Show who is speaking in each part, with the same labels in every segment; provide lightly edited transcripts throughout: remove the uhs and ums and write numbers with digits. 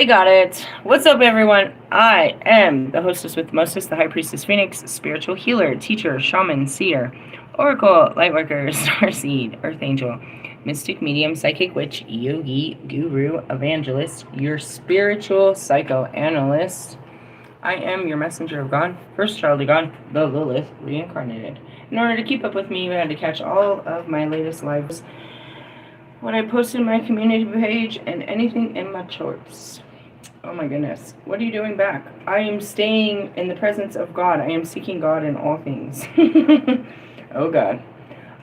Speaker 1: They got it. What's up, everyone? I am the hostess with mostest, the High Priestess Phoenix, spiritual healer, teacher, shaman, seer, oracle, lightworker, starseed, earth angel, mystic, medium, psychic witch, yogi, guru, evangelist, your spiritual psychoanalyst. I am your messenger of God, first child of God, the Lilith, reincarnated. In order to keep up with me, you had to catch all of my latest lives, what I post in my community page, and anything in my shorts. Oh my goodness. What are you doing back? I am staying in the presence of God. I am seeking God in all things. Oh God.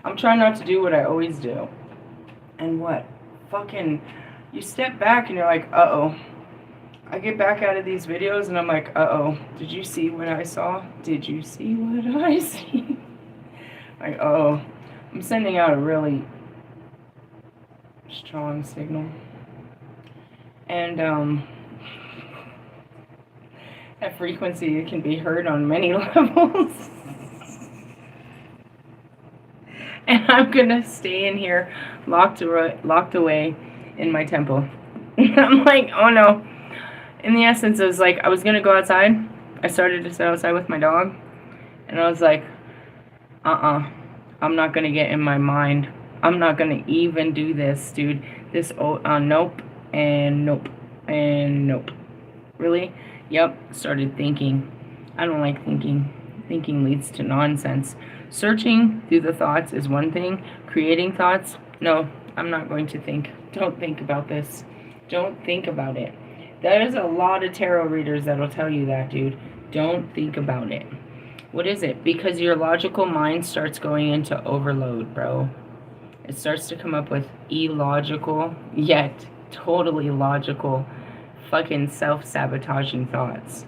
Speaker 1: I'm trying not to do what I always do. And what? Fucking, you step back and you're like, uh-oh. I get back out of these videos and I'm like, uh-oh. Did you see what I saw? Did you see what I see? Like, uh-oh. I'm sending out a really strong signal. And that frequency can be heard on many levels. And I'm gonna stay in here locked away in my temple. I'm like, oh no. In the essence, it was like I was gonna go outside. I started to sit outside with my dog, and I was like, I'm not gonna get in my mind. I'm not gonna even do this, dude. This, nope, and nope, and nope. Really? Yep, started thinking. I don't like thinking. Thinking leads to nonsense. Searching through the thoughts is one thing. Creating thoughts, no, I'm not going to think. Don't think about this. Don't think about it. There's a lot of tarot readers that'll tell you that, dude. Don't think about it. What is it? Because your logical mind starts going into overload, bro. It starts to come up with illogical, yet totally logical, fucking self-sabotaging thoughts.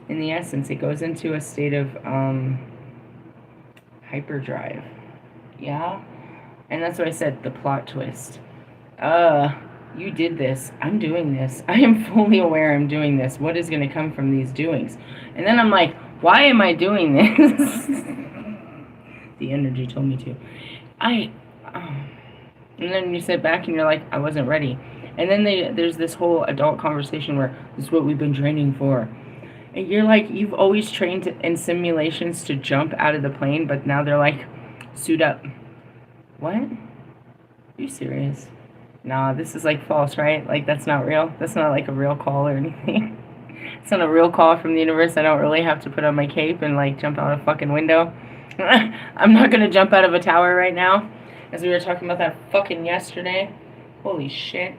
Speaker 1: In the essence, it goes into a state of hyperdrive. Yeah? And that's what I said, the plot twist. You did this. I'm doing this. I am fully aware I'm doing this. What is going to come from these doings? And then I'm like, why am I doing this? The energy told me to. And then you sit back and you're like, I wasn't ready. And then there's this whole adult conversation where this is what we've been training for. And you're like, you've always trained in simulations to jump out of the plane, but now they're like, suit up. What? Are you serious? Nah, this is like false, right? Like, that's not real. That's not like a real call or anything. It's not a real call from the universe. I don't really have to put on my cape and like jump out a fucking window. I'm not gonna jump out of a tower right now, as we were talking about that fucking yesterday. Holy shit.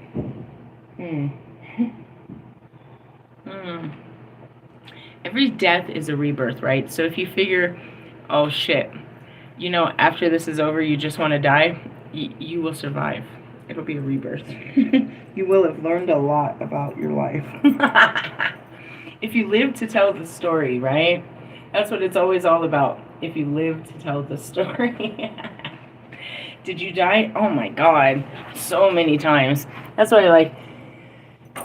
Speaker 1: Every death is a rebirth, right? So if you figure, oh shit, you know, after this is over, you just want to die, you will survive. It'll be a rebirth. You will have learned a lot about your life. If you live to tell the story, right? That's what it's always all about. If you live to tell the story. Did you die? Oh my God. So many times. That's why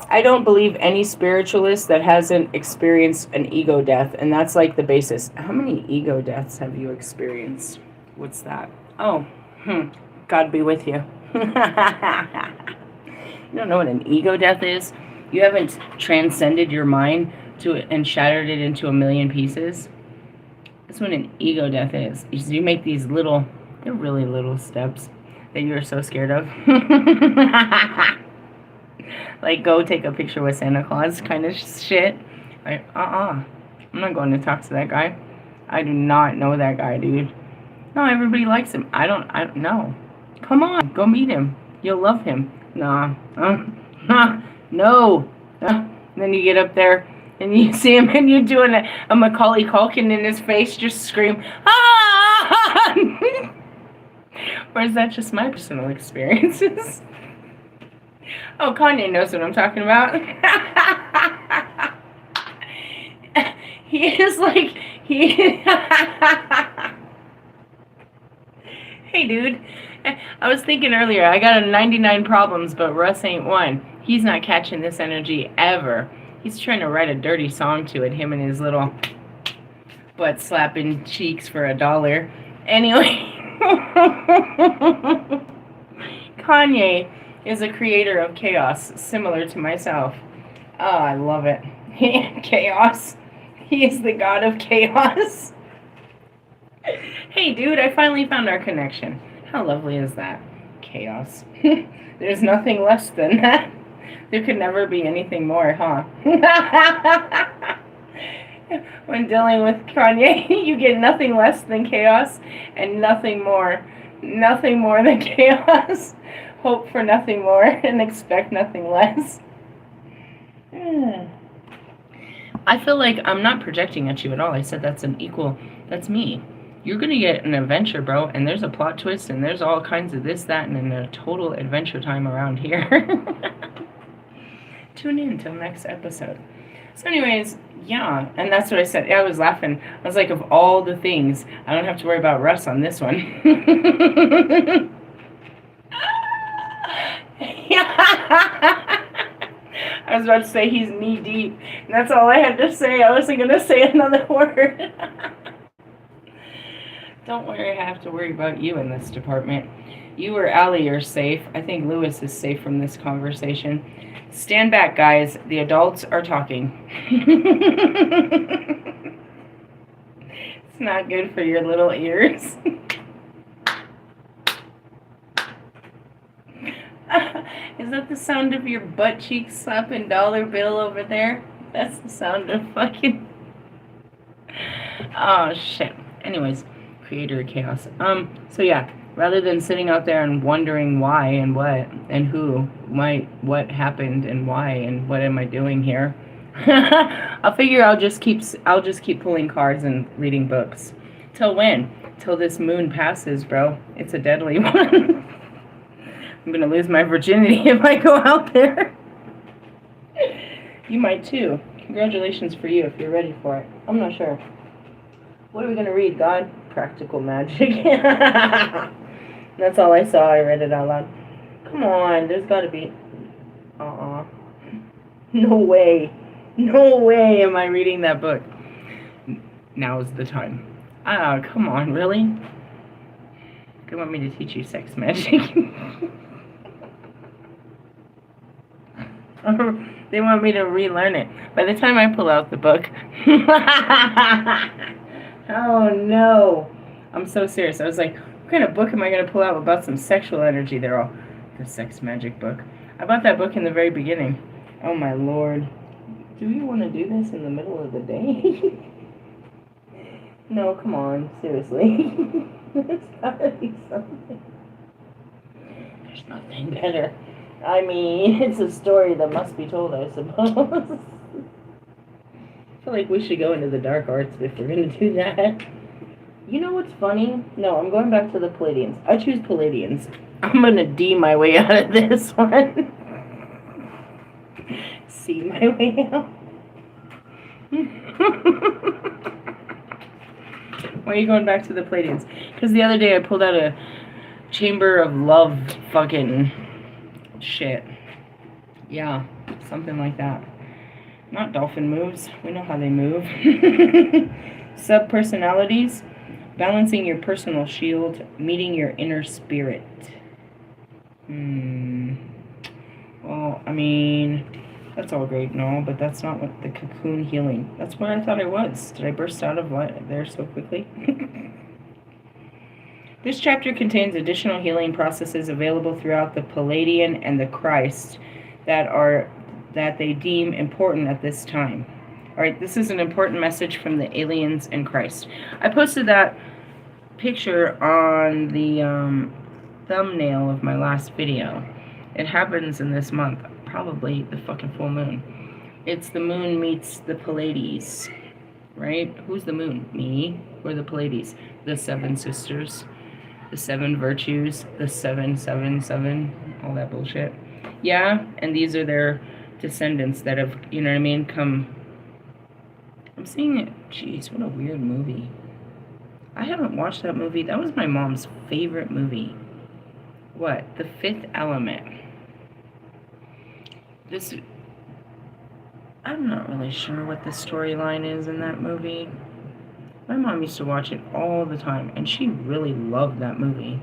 Speaker 1: I don't believe any spiritualist that hasn't experienced an ego death. And that's like the basis. How many ego deaths have you experienced? What's that? Oh, God be with you. You don't know what an ego death is? You haven't transcended your mind and shattered it into a million pieces? That's what an ego death is. You make these little, they're really little steps that you're so scared of. Like, go take a picture with Santa Claus kind of shit. Like, I'm not going to talk to that guy. I do not know that guy, dude. No, everybody likes him. I don't know. Come on, go meet him. You'll love him. Nah. No. Then you get up there and you see him and you're doing a Macaulay Culkin in his face, just scream, ah! Or is that just my personal experiences? Oh, Kanye knows what I'm talking about. He is like, Hey, dude. I was thinking earlier, I got a 99 problems, but Russ ain't one. He's not catching this energy ever. He's trying to write a dirty song to it, him and his little butt slapping cheeks for $1. Anyway. Kanye is a creator of chaos, similar to myself. Oh, I love it. Chaos. He is the god of chaos. Hey, dude, I finally found our connection. How lovely is that? Chaos. There's nothing less than that. There could never be anything more, huh? When dealing with Kanye, you get nothing less than chaos and nothing more. Nothing more than chaos. Hope for nothing more and expect nothing less. I feel like I'm not projecting at you at all. I said that's me. You're going to get an adventure, bro, and there's a plot twist, and there's all kinds of this, that, and a total adventure time around here. Tune in till next episode. So anyways, yeah, and that's what I said. I was laughing. I was like, of all the things, I don't have to worry about Russ on this one. I was about to say he's knee deep, and that's all I had to say. I wasn't going to say another word. Don't worry, I have to worry about you in this department. You or Allie are safe. I think Lewis is safe from this conversation. Stand back, guys. The adults are talking. It's not good for your little ears. Is that the sound of your butt cheek slapping dollar bill over there? That's the sound of fucking... Oh, shit. Anyways, creator of chaos. So yeah, rather than sitting out there and wondering why and what and who, what happened and why and what am I doing here, I'll figure I'll just keep pulling cards and reading books. Till when? Till this moon passes, bro. It's a deadly one. I'm gonna lose my virginity if I go out there. You might too. Congratulations for you if you're ready for it. I'm not sure. What are we gonna read, God? Practical magic. That's all I saw. I read it out loud. Come on, there's gotta be... No way. No way am I reading that book. Now is the time. Ah, come on, really? They want me to teach you sex magic. They want me to relearn it. By the time I pull out the book... Oh no. I'm so serious. I was like, what kind of book am I going to pull out about some sexual energy? They're all, the sex magic book. I bought that book in the very beginning. Oh my lord. Do you want to do this in the middle of the day? No, come on. Seriously. There's gotta be something. There's nothing better. I mean, it's a story that must be told, I suppose. I feel like we should go into the dark arts if we're going to do that. You know what's funny? No, I'm going back to the Palladians. I choose Palladians. I'm going to D my way out of this one. C my way out. Why are you going back to the Palladians? Because the other day I pulled out a Chamber of Love fucking shit. Yeah, something like that. Not dolphin moves. We know how they move. Sub-personalities. Balancing your personal shield. Meeting your inner spirit. Well, I mean, that's all great and all, but that's not what the cocoon healing. That's where I thought I was. Did I burst out of there so quickly? This chapter contains additional healing processes available throughout the Palladian and the Christ that they deem important at this time. Alright, this is an important message from the aliens and Christ. I posted that picture on the thumbnail of my last video. It happens in this month, probably the fucking full moon. It's the moon meets the Pallades, right? Who's the moon? Me? Or the Pallades? The seven sisters, the seven virtues, the 777, all that bullshit. Yeah, and these are their descendants that have, you know what I mean, come. I'm seeing it. Jeez, what a weird movie. I haven't watched that movie. That was my mom's favorite movie. What? The Fifth Element. I'm not really sure what the storyline is in that movie. My mom used to watch it all the time, and she really loved that movie.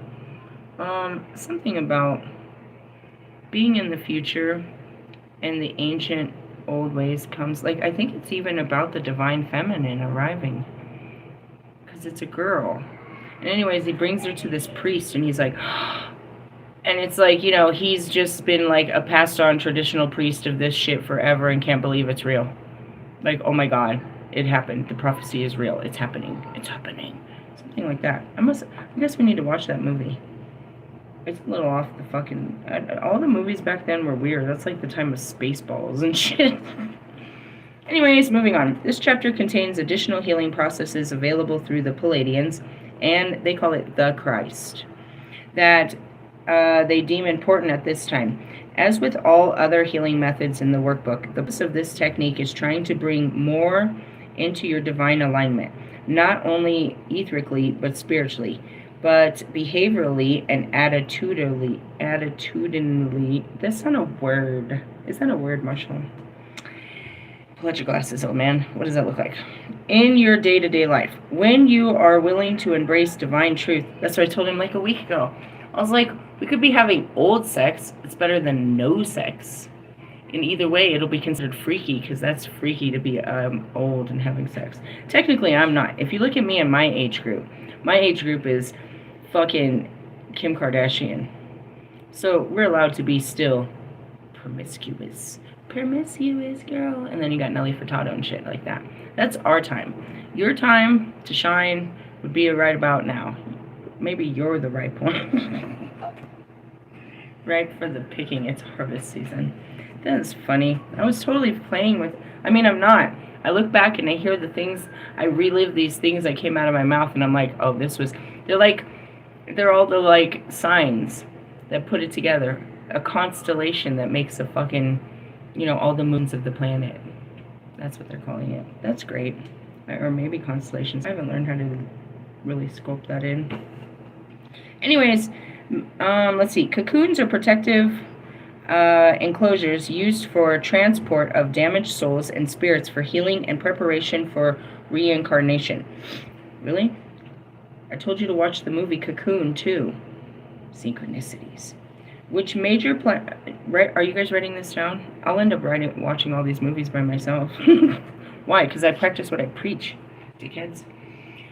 Speaker 1: Something about being in the future and the ancient old ways comes, like, I think it's even about the divine feminine arriving, because it's a girl. And anyways, he brings her to this priest, and he's like, and it's like, you know, he's just been like a passed on traditional priest of this shit forever and can't believe it's real. Like, oh my god, it happened. The prophecy is real. It's happening. It's happening. Something like that. I guess we need to watch that movie. It's a little off the fucking... all the movies back then were weird. That's like the time of Spaceballs and shit. Anyways, moving on. This chapter contains additional healing processes available through the Palladians, and they call it the Christ, that they deem important at this time. As with all other healing methods in the workbook, the purpose of this technique is trying to bring more into your divine alignment, not only etherically, but spiritually, but behaviorally and attitudinally. That's not a word. Is that a word, Marshall? Pull out your glasses, old man. What does that look like? In your day-to-day life, when you are willing to embrace divine truth. That's what I told him like a week ago. I was like, we could be having old sex. It's better than no sex. In either way, it'll be considered freaky, because that's freaky to be old and having sex. Technically, I'm not. If you look at me and my age group is fucking Kim Kardashian. So we're allowed to be still promiscuous. Promiscuous girl. And then you got Nelly Furtado and shit like that. That's our time. Your time to shine would be right about now. Maybe you're the ripe one. Ripe for the picking. It's harvest season. That's funny. I was totally playing with... I mean, I'm not. I look back and I hear the things... I relive these things that came out of my mouth, and I'm like, oh, this was... They're all the, like, signs that put it together. A constellation that makes a fucking... You know, all the moons of the planet. That's what they're calling it. That's great. Or maybe constellations. I haven't learned how to really sculpt that in. Anyways, let's see. Cocoons are protective enclosures used for transport of damaged souls and spirits for healing and preparation for reincarnation. Really? I told you to watch the movie Cocoon, too. Synchronicities. Which major right? Are you guys writing this down? I'll end up watching all these movies by myself. Why? Because I practice what I preach, dickheads.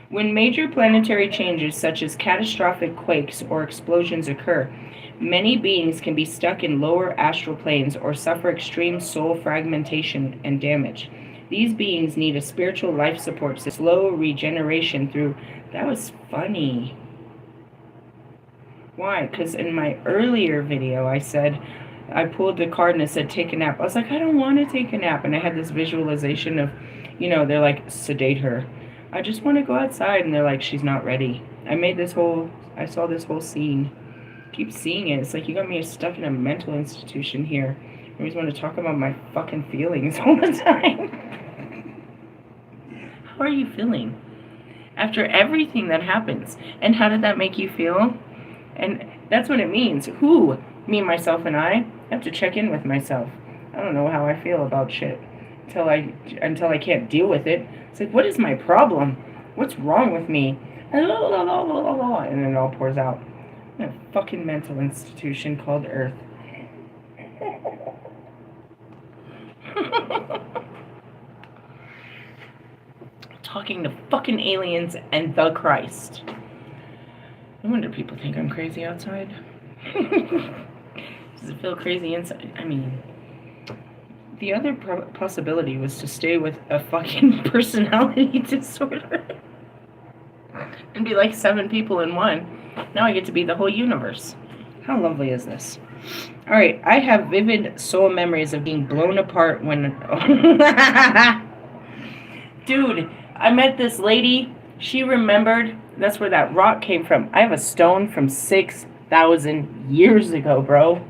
Speaker 1: When major planetary changes such as catastrophic quakes or explosions occur, many beings can be stuck in lower astral planes or suffer extreme soul fragmentation and damage. These beings need a spiritual life support to slow regeneration through... That was funny. Why? Because in my earlier video, I said, I pulled the card and it said, take a nap. I was like, I don't want to take a nap. And I had this visualization of, you know, they're like, sedate her. I just want to go outside. And they're like, she's not ready. I saw this whole scene. Keep seeing it. It's like, you got me stuck in a mental institution here. I always want to talk about my fucking feelings all the time. How are you feeling? After everything that happens. And how did that make you feel? And that's what it means. Who? Me, myself, and I have to check in with myself. I don't know how I feel about shit until I can't deal with it. It's like, what is my problem? What's wrong with me? And then it all pours out. In a fucking mental institution called Earth. Talking to fucking aliens and the Christ. No wonder people think I'm crazy outside. Does it feel crazy inside? I mean, the other possibility was to stay with a fucking personality disorder and be like 7 people in one. Now I get to be the whole universe. How lovely is this? All right, I have vivid soul memories of being blown apart when... Dude, I met this lady. She remembered... That's where that rock came from. I have a stone from 6,000 years ago, bro.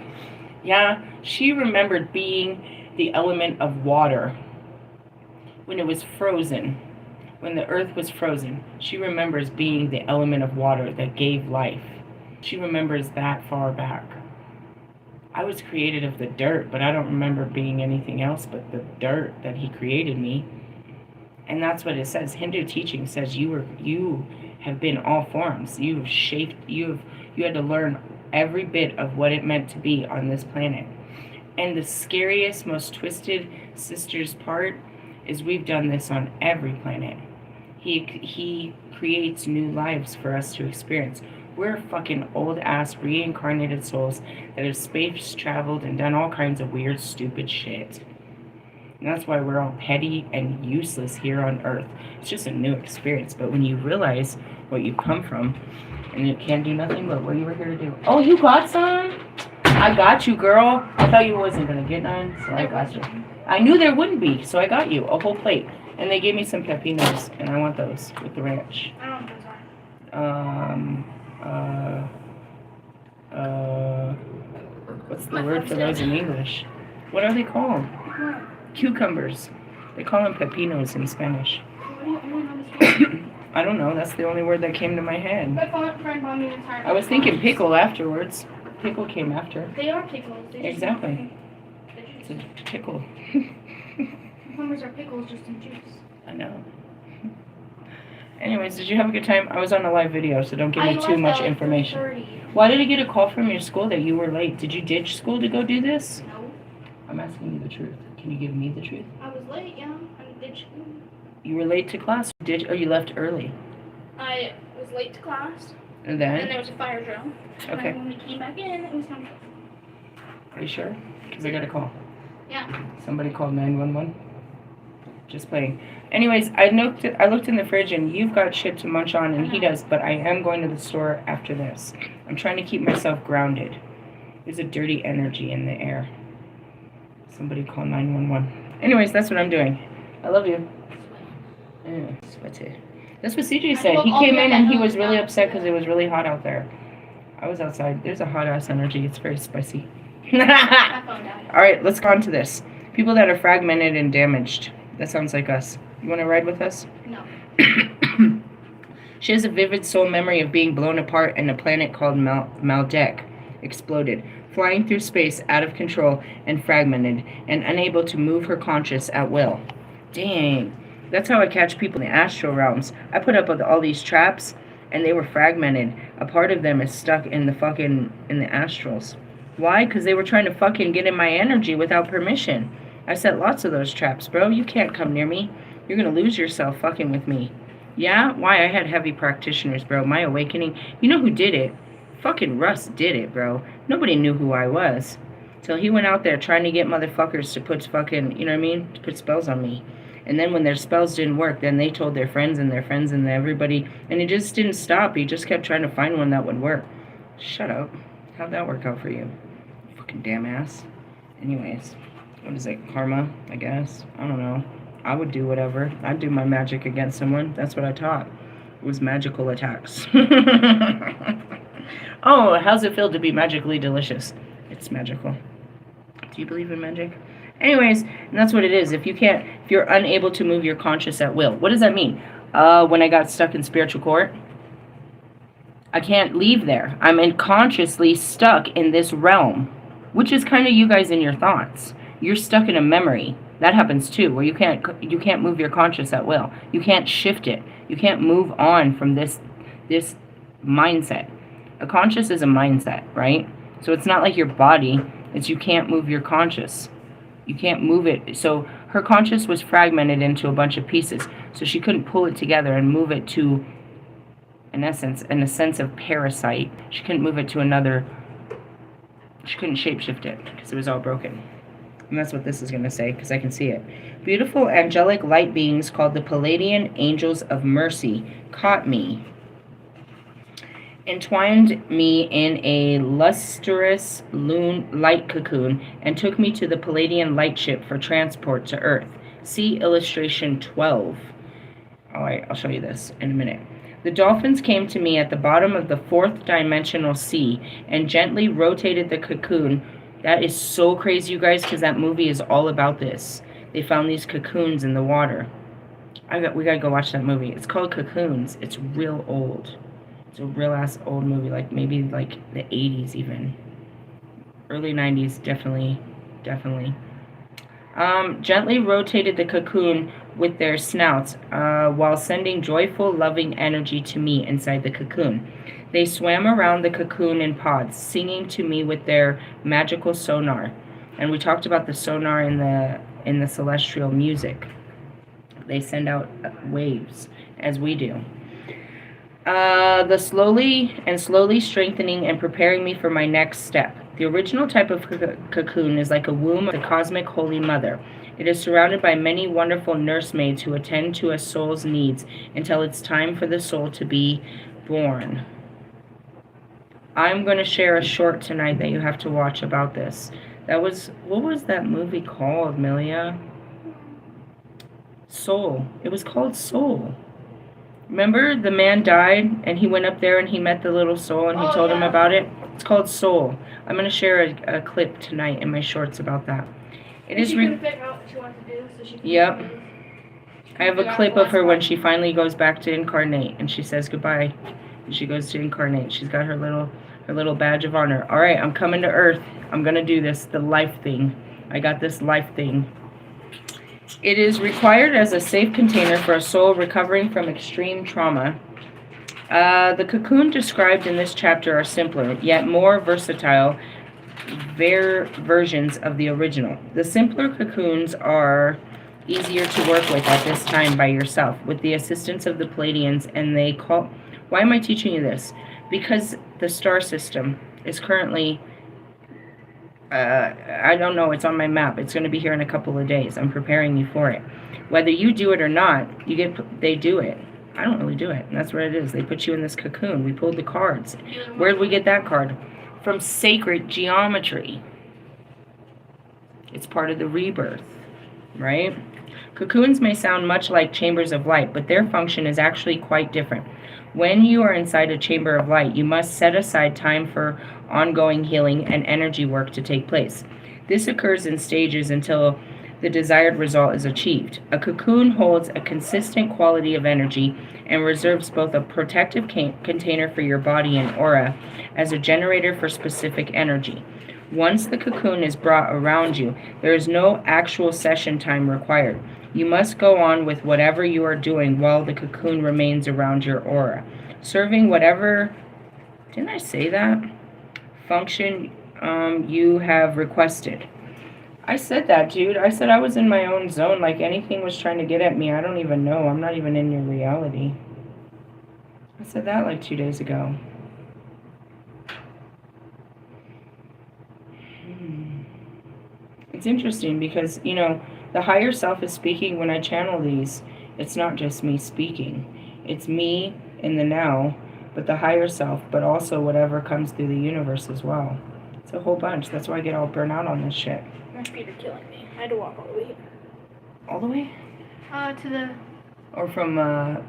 Speaker 1: Yeah, she remembered being the element of water when it was frozen. When the earth was frozen. She remembers being the element of water that gave life. She remembers that far back. I was created of the dirt, but I don't remember being anything else but the dirt that he created me. And that's what it says. Hindu teaching says you have been all forms. You had to learn every bit of what it meant to be on this planet. And the scariest, most twisted sisters part is we've done this on every planet. He creates new lives for us to experience. We're fucking old ass reincarnated souls that have space traveled and done all kinds of weird, stupid shit. And that's why we're all petty and useless here on Earth. It's just a new experience. But when you realize what you come from, and you can't do nothing but what you were here to do. Oh, you got some? I got you, girl. I thought you wasn't going to get none, so I got you. I knew there wouldn't be, so I got you a whole plate. And they gave me some pepinos, and I want those with the ranch.
Speaker 2: I don't know what those are.
Speaker 1: What's the word for those in English? What are they called? Cucumbers. They call them pepinos in Spanish. I don't know. That's the only word that came to my head. I was thinking pickle afterwards. Pickle came after.
Speaker 2: They are pickles.
Speaker 1: Exactly. It's a pickle.
Speaker 2: Cucumbers are pickles just in juice.
Speaker 1: I know. Anyways, did you have a good time? I was on a live video, so don't give me too much information. Why did I get a call from your school that you were late? Did you ditch school to go do this?
Speaker 2: No.
Speaker 1: I'm asking you the truth. Can you give me the truth?
Speaker 2: I was late, yeah. I ditched school.
Speaker 1: You were late to class? Or you left early?
Speaker 2: I was late to class.
Speaker 1: And then?
Speaker 2: And there was a fire drill.
Speaker 1: Okay.
Speaker 2: And when we came back in, it was time.
Speaker 1: Are you sure? Because I got a call.
Speaker 2: Yeah.
Speaker 1: Somebody called 911. Just playing. Anyways, I looked in the fridge, and you've got shit to munch on, and he does, but I am going to the store after this. I'm trying to keep myself grounded. There's a dirty energy in the air. Somebody call 911. Anyways, that's what I'm doing. I love you. Yeah, sweaty. That's what CJ said. He came in and he was really upset because it was really hot out there. I was outside. There's a hot ass energy. It's very spicy. Alright, let's go on to this. People that are fragmented and damaged. That sounds like us. You want to ride with us?
Speaker 2: No.
Speaker 1: She has a vivid soul memory of being blown apart and a planet called Maldek exploded, flying through space out of control and fragmented and unable to move her conscious at will. Dang. That's how I catch people in the astral realms. I put up with all these traps and they were fragmented. A part of them is stuck in the astrals. Why? Because they were trying to fucking get in my energy without permission. I set lots of those traps, bro. You can't come near me. You're gonna lose yourself fucking with me. Yeah? Why? I had heavy practitioners, bro. My awakening. You know who did it? Fucking Russ did it, bro. Nobody knew who I was. Till he went out there trying to get motherfuckers to put fucking, you know what I mean? To put spells on me. And then when their spells didn't work, then they told their friends and everybody. And it just didn't stop. He just kept trying to find one that would work. Shut up. How'd that work out for you? Fucking damn ass. Anyways. What is it? Karma, I guess. I don't know. I would do whatever. I'd do my magic against someone. That's what I taught. It was magical attacks. Oh, how's it feel to be magically delicious? It's magical. Do you believe in magic? Anyways, and that's what it is. If you're unable to move your conscious at will. What does that mean? When I got stuck in spiritual court, I can't leave there. I'm unconsciously stuck in this realm, which is kind of you guys in your thoughts. You're stuck in a memory. That happens too, where you can't move your conscious at will. You can't shift it. You can't move on from this mindset. A conscious is a mindset, right? So it's not like your body. It's you can't move your conscious. You can't move it. So her conscious was fragmented into a bunch of pieces. So she couldn't pull it together and move it to, in a sense of parasite. She couldn't move it to another. She couldn't shapeshift it because it was all broken. And that's what this is going to say, because I can see it. Beautiful angelic light beings called the Palladian Angels of Mercy caught me, entwined me in a lustrous light cocoon, and took me to the Palladian light ship for transport to Earth. See illustration 12. Alright, I'll show you this in a minute. The dolphins came to me at the bottom of the 4th dimensional sea and gently rotated the cocoon. That is so crazy, you guys, because that movie is all about this. They found these cocoons in the water. We gotta go watch that movie. It's called Cocoons. It's real old. It's a real ass old movie, like maybe like the 80s even. Early 90s, definitely. Gently rotated the cocoon with their snouts while sending joyful, loving energy to me inside the cocoon. They swam around the cocoon in pods, singing to me with their magical sonar. And we talked about the sonar in the celestial music. They send out waves, as we do. The slowly strengthening and preparing me for my next step. The original type of cocoon is like a womb of the cosmic Holy Mother. It is surrounded by many wonderful nursemaids who attend to a soul's needs until it's time for the soul to be born. I'm going to share a short tonight that you have to watch about this. What was that movie called, Milia? Soul. It was called Soul. Remember, the man died and he went up there and he met the little soul and he told him about it? It's called Soul. I'm going to share a clip tonight in my shorts about that.
Speaker 2: She couldn't figure out what she wanted to do, so she
Speaker 1: Yep. I have a clip of her when she finally goes back to incarnate and she says goodbye. And she goes to incarnate. She's got her little badge of honor. All right, I'm coming to Earth. I'm going to do this, the life thing. I got this life thing. It is required as a safe container for a soul recovering from extreme trauma. The cocoon described in this chapter are simpler, yet more versatile versions of the original. The simpler cocoons are easier to work with at this time by yourself, with the assistance of the Pleiadians, and they call... Why am I teaching you this? Because the star system is currently... I don't know, it's on my map. It's going to be here in a couple of days. I'm preparing you for it. Whether you do it or not, they do it. I don't really do it. And that's what it is. They put you in this cocoon. We pulled the cards. Where did we get that card? From sacred geometry. It's part of the rebirth, right? Cocoons may sound much like chambers of light, but their function is actually quite different. When you are inside a chamber of light, you must set aside time for ongoing healing and energy work to take place. This occurs in stages until the desired result is achieved. A cocoon holds a consistent quality of energy and reserves both a protective container for your body and aura as a generator for specific energy. Once the cocoon is brought around you, there is no actual session time required. You must go on with whatever you are doing while the cocoon remains around your aura, serving whatever, didn't I say that? Function you have requested. I said that, dude. I said I was in my own zone, like anything was trying to get at me. I don't even know. I'm not even in your reality. I said that like 2 days ago. It's interesting because, you know, the higher self is speaking when I channel these. It's not just me speaking. It's me in the now, but the higher self, but also whatever comes through the universe as well. It's a whole bunch. That's why I get all burnt out on this shit.
Speaker 2: My feet are killing me. I had to walk all the way here.
Speaker 1: All the way?
Speaker 2: To the...
Speaker 1: Or from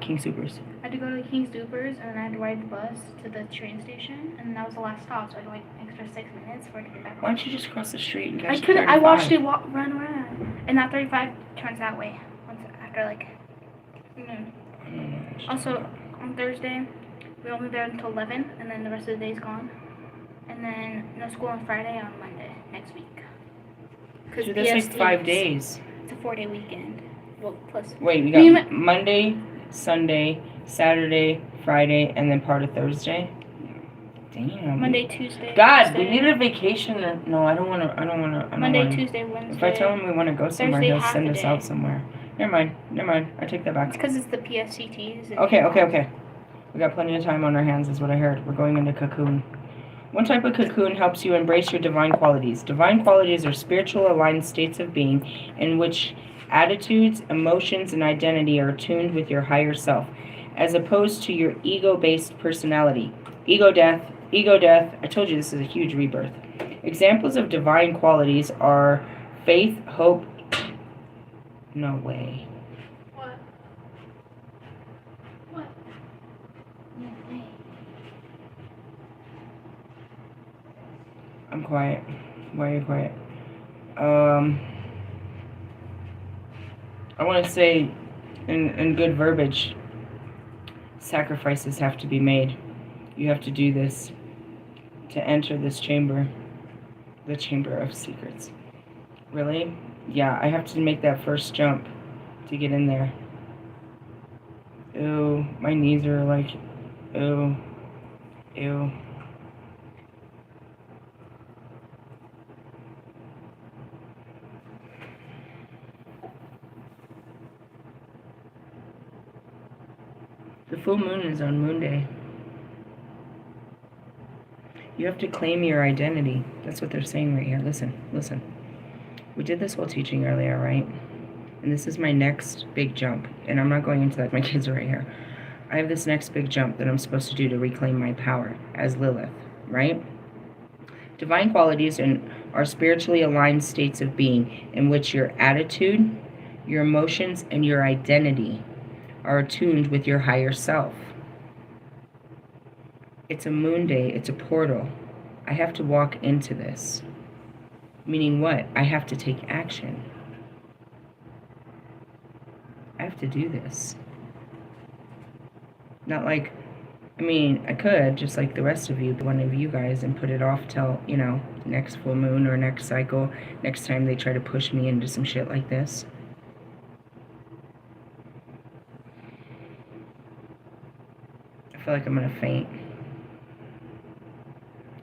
Speaker 1: King Supers?
Speaker 2: I had to go to the King Supers, and then I had to ride the bus to the train station, and that was the last stop, so I had to wait an extra 6 minutes for it to get back.
Speaker 1: Why don't you just cross the street and get
Speaker 2: I couldn't. I watched it run around. And that 35 turns that way. After, like, noon. Also, on Thursday, we only there until 11, and then the rest of the day's gone. And then no school on Friday on Monday next week.
Speaker 1: So that's like 5 days.
Speaker 2: It's a 4-day weekend. Well, plus.
Speaker 1: Wait, we got Monday, Sunday, Saturday, Friday, and then part of Thursday? Damn.
Speaker 2: Monday, Tuesday.
Speaker 1: God,
Speaker 2: Wednesday.
Speaker 1: we need a vacation. No, I don't want to.
Speaker 2: Monday, Tuesday, Wednesday.
Speaker 1: If I tell him we want to go somewhere,
Speaker 2: Thursday,
Speaker 1: he'll send us out somewhere. Never mind. I take that back.
Speaker 2: It's because it's the PSCTs.
Speaker 1: Okay. We got plenty of time on our hands, is what I heard. We're going into cocoon. One type of cocoon helps you embrace your divine qualities. Divine qualities are spiritual aligned states of being in which attitudes, emotions, and identity are tuned with your higher self, as opposed to your ego-based personality. Ego death. I told you this is a huge rebirth. Examples of divine qualities are faith, hope. No way.
Speaker 2: What? No way.
Speaker 1: I'm quiet. Why are you quiet? I want to say, in good verbiage, sacrifices have to be made. You have to do this to enter this chamber, the Chamber of Secrets. Really? Yeah, I have to make that first jump to get in there. Ew, my knees are like, ew. The full moon is on Moon Day. You have to claim your identity. That's what they're saying right here. Listen, listen. We did this whole teaching earlier, right? And this is my next big jump. And I'm not going into that. My kids are right here. I have this next big jump that I'm supposed to do to reclaim my power as Lilith, right? Divine qualities are spiritually aligned states of being in which your attitude, your emotions, and your identity are attuned with your higher self. It's a moon day. It's a portal. I have to walk into this. Meaning what? I have to take action. I have to do this. Not like, I mean, I could, just like the rest of you, one of you guys, and put it off till, you know, next full moon or next cycle, next time they try to push me into some shit like this. I feel like I'm gonna faint.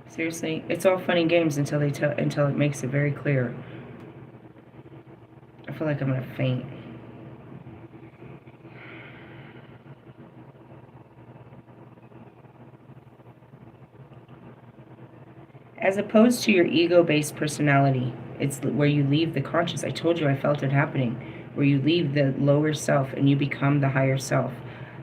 Speaker 1: Seriously, it's all fun and games until it makes it very clear. I feel like I'm gonna faint. As opposed to your ego-based personality, it's where you leave the conscious. I told you I felt it happening. Where you leave the lower self and you become the higher self.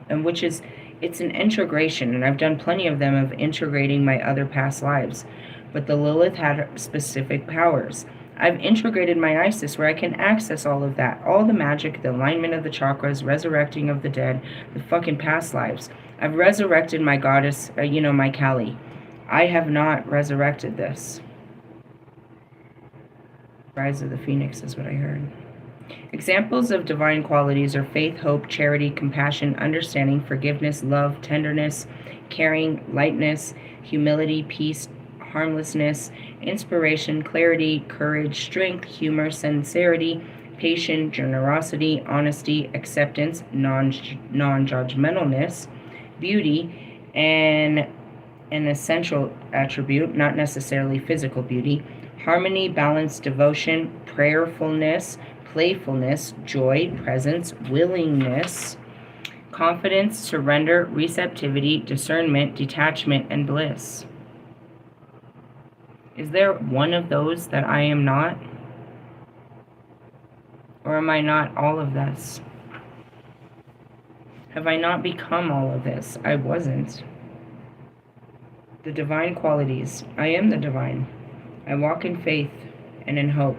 Speaker 1: And which is, it's an integration. And I've done plenty of them of integrating my other past lives. But the Lilith had specific powers. I've integrated my Isis where I can access all of that. All the magic, the alignment of the chakras, resurrecting of the dead, the fucking past lives. I've resurrected my goddess, my Kali. I have not resurrected this. Rise of the Phoenix is what I heard. Examples of divine qualities are faith, hope, charity, compassion, understanding, forgiveness, love, tenderness, caring, lightness, humility, peace, harmlessness, inspiration, clarity, courage, strength, humor, sincerity, patience, generosity, honesty, acceptance, non-judgmentalness, beauty, and an essential attribute, not necessarily physical beauty, harmony, balance, devotion, prayerfulness, playfulness, joy, presence, willingness, confidence, surrender, receptivity, discernment, detachment, and bliss. Is there one of those that I am not? Or am I not all of this? Have I not become all of this? I wasn't. The divine qualities. I am the divine. I walk in faith and in hope.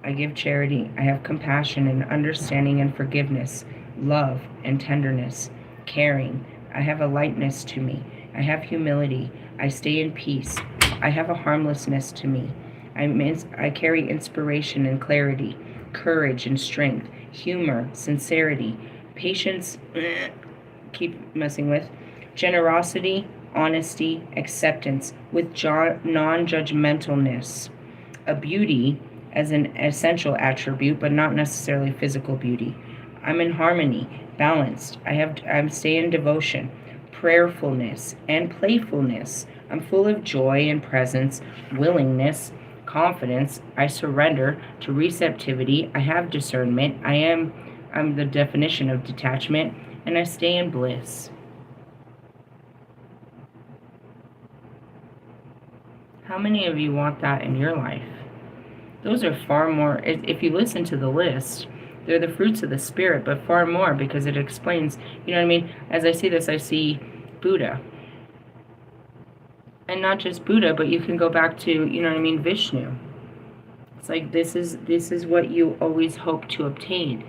Speaker 1: I give charity. I have compassion and understanding and forgiveness, love and tenderness, caring. I have a lightness to me. I have humility. I stay in peace. I have a harmlessness to me. I carry inspiration and clarity, courage and strength, humor, sincerity, patience, keep messing with, generosity, honesty, acceptance, with non-judgmentalness, a beauty as an essential attribute, but not necessarily physical beauty. I'm in harmony, balanced. I'm stay in devotion, prayerfulness, and playfulness. I'm full of joy and presence, willingness, confidence. I surrender to receptivity. I have discernment. I'm the definition of detachment, and I stay in bliss. How many of you want that in your life? Those are far more, if you listen to the list, they're the fruits of the Spirit, but far more because it explains, you know what I mean? As I see this, I see Buddha. And not just Buddha, but you can go back to, you know what I mean, Vishnu. It's like this is what you always hope to obtain.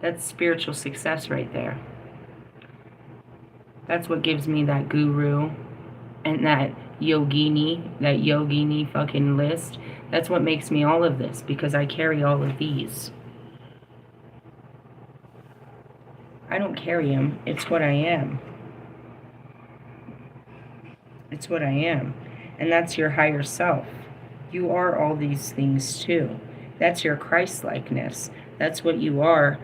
Speaker 1: That's spiritual success right there. That's what gives me that guru and that yogini fucking list. That's what makes me all of this, because I carry all of these. I don't carry them. It's what I am. It's what I am. And that's your higher self. You are all these things too. That's your Christ-likeness. That's what you are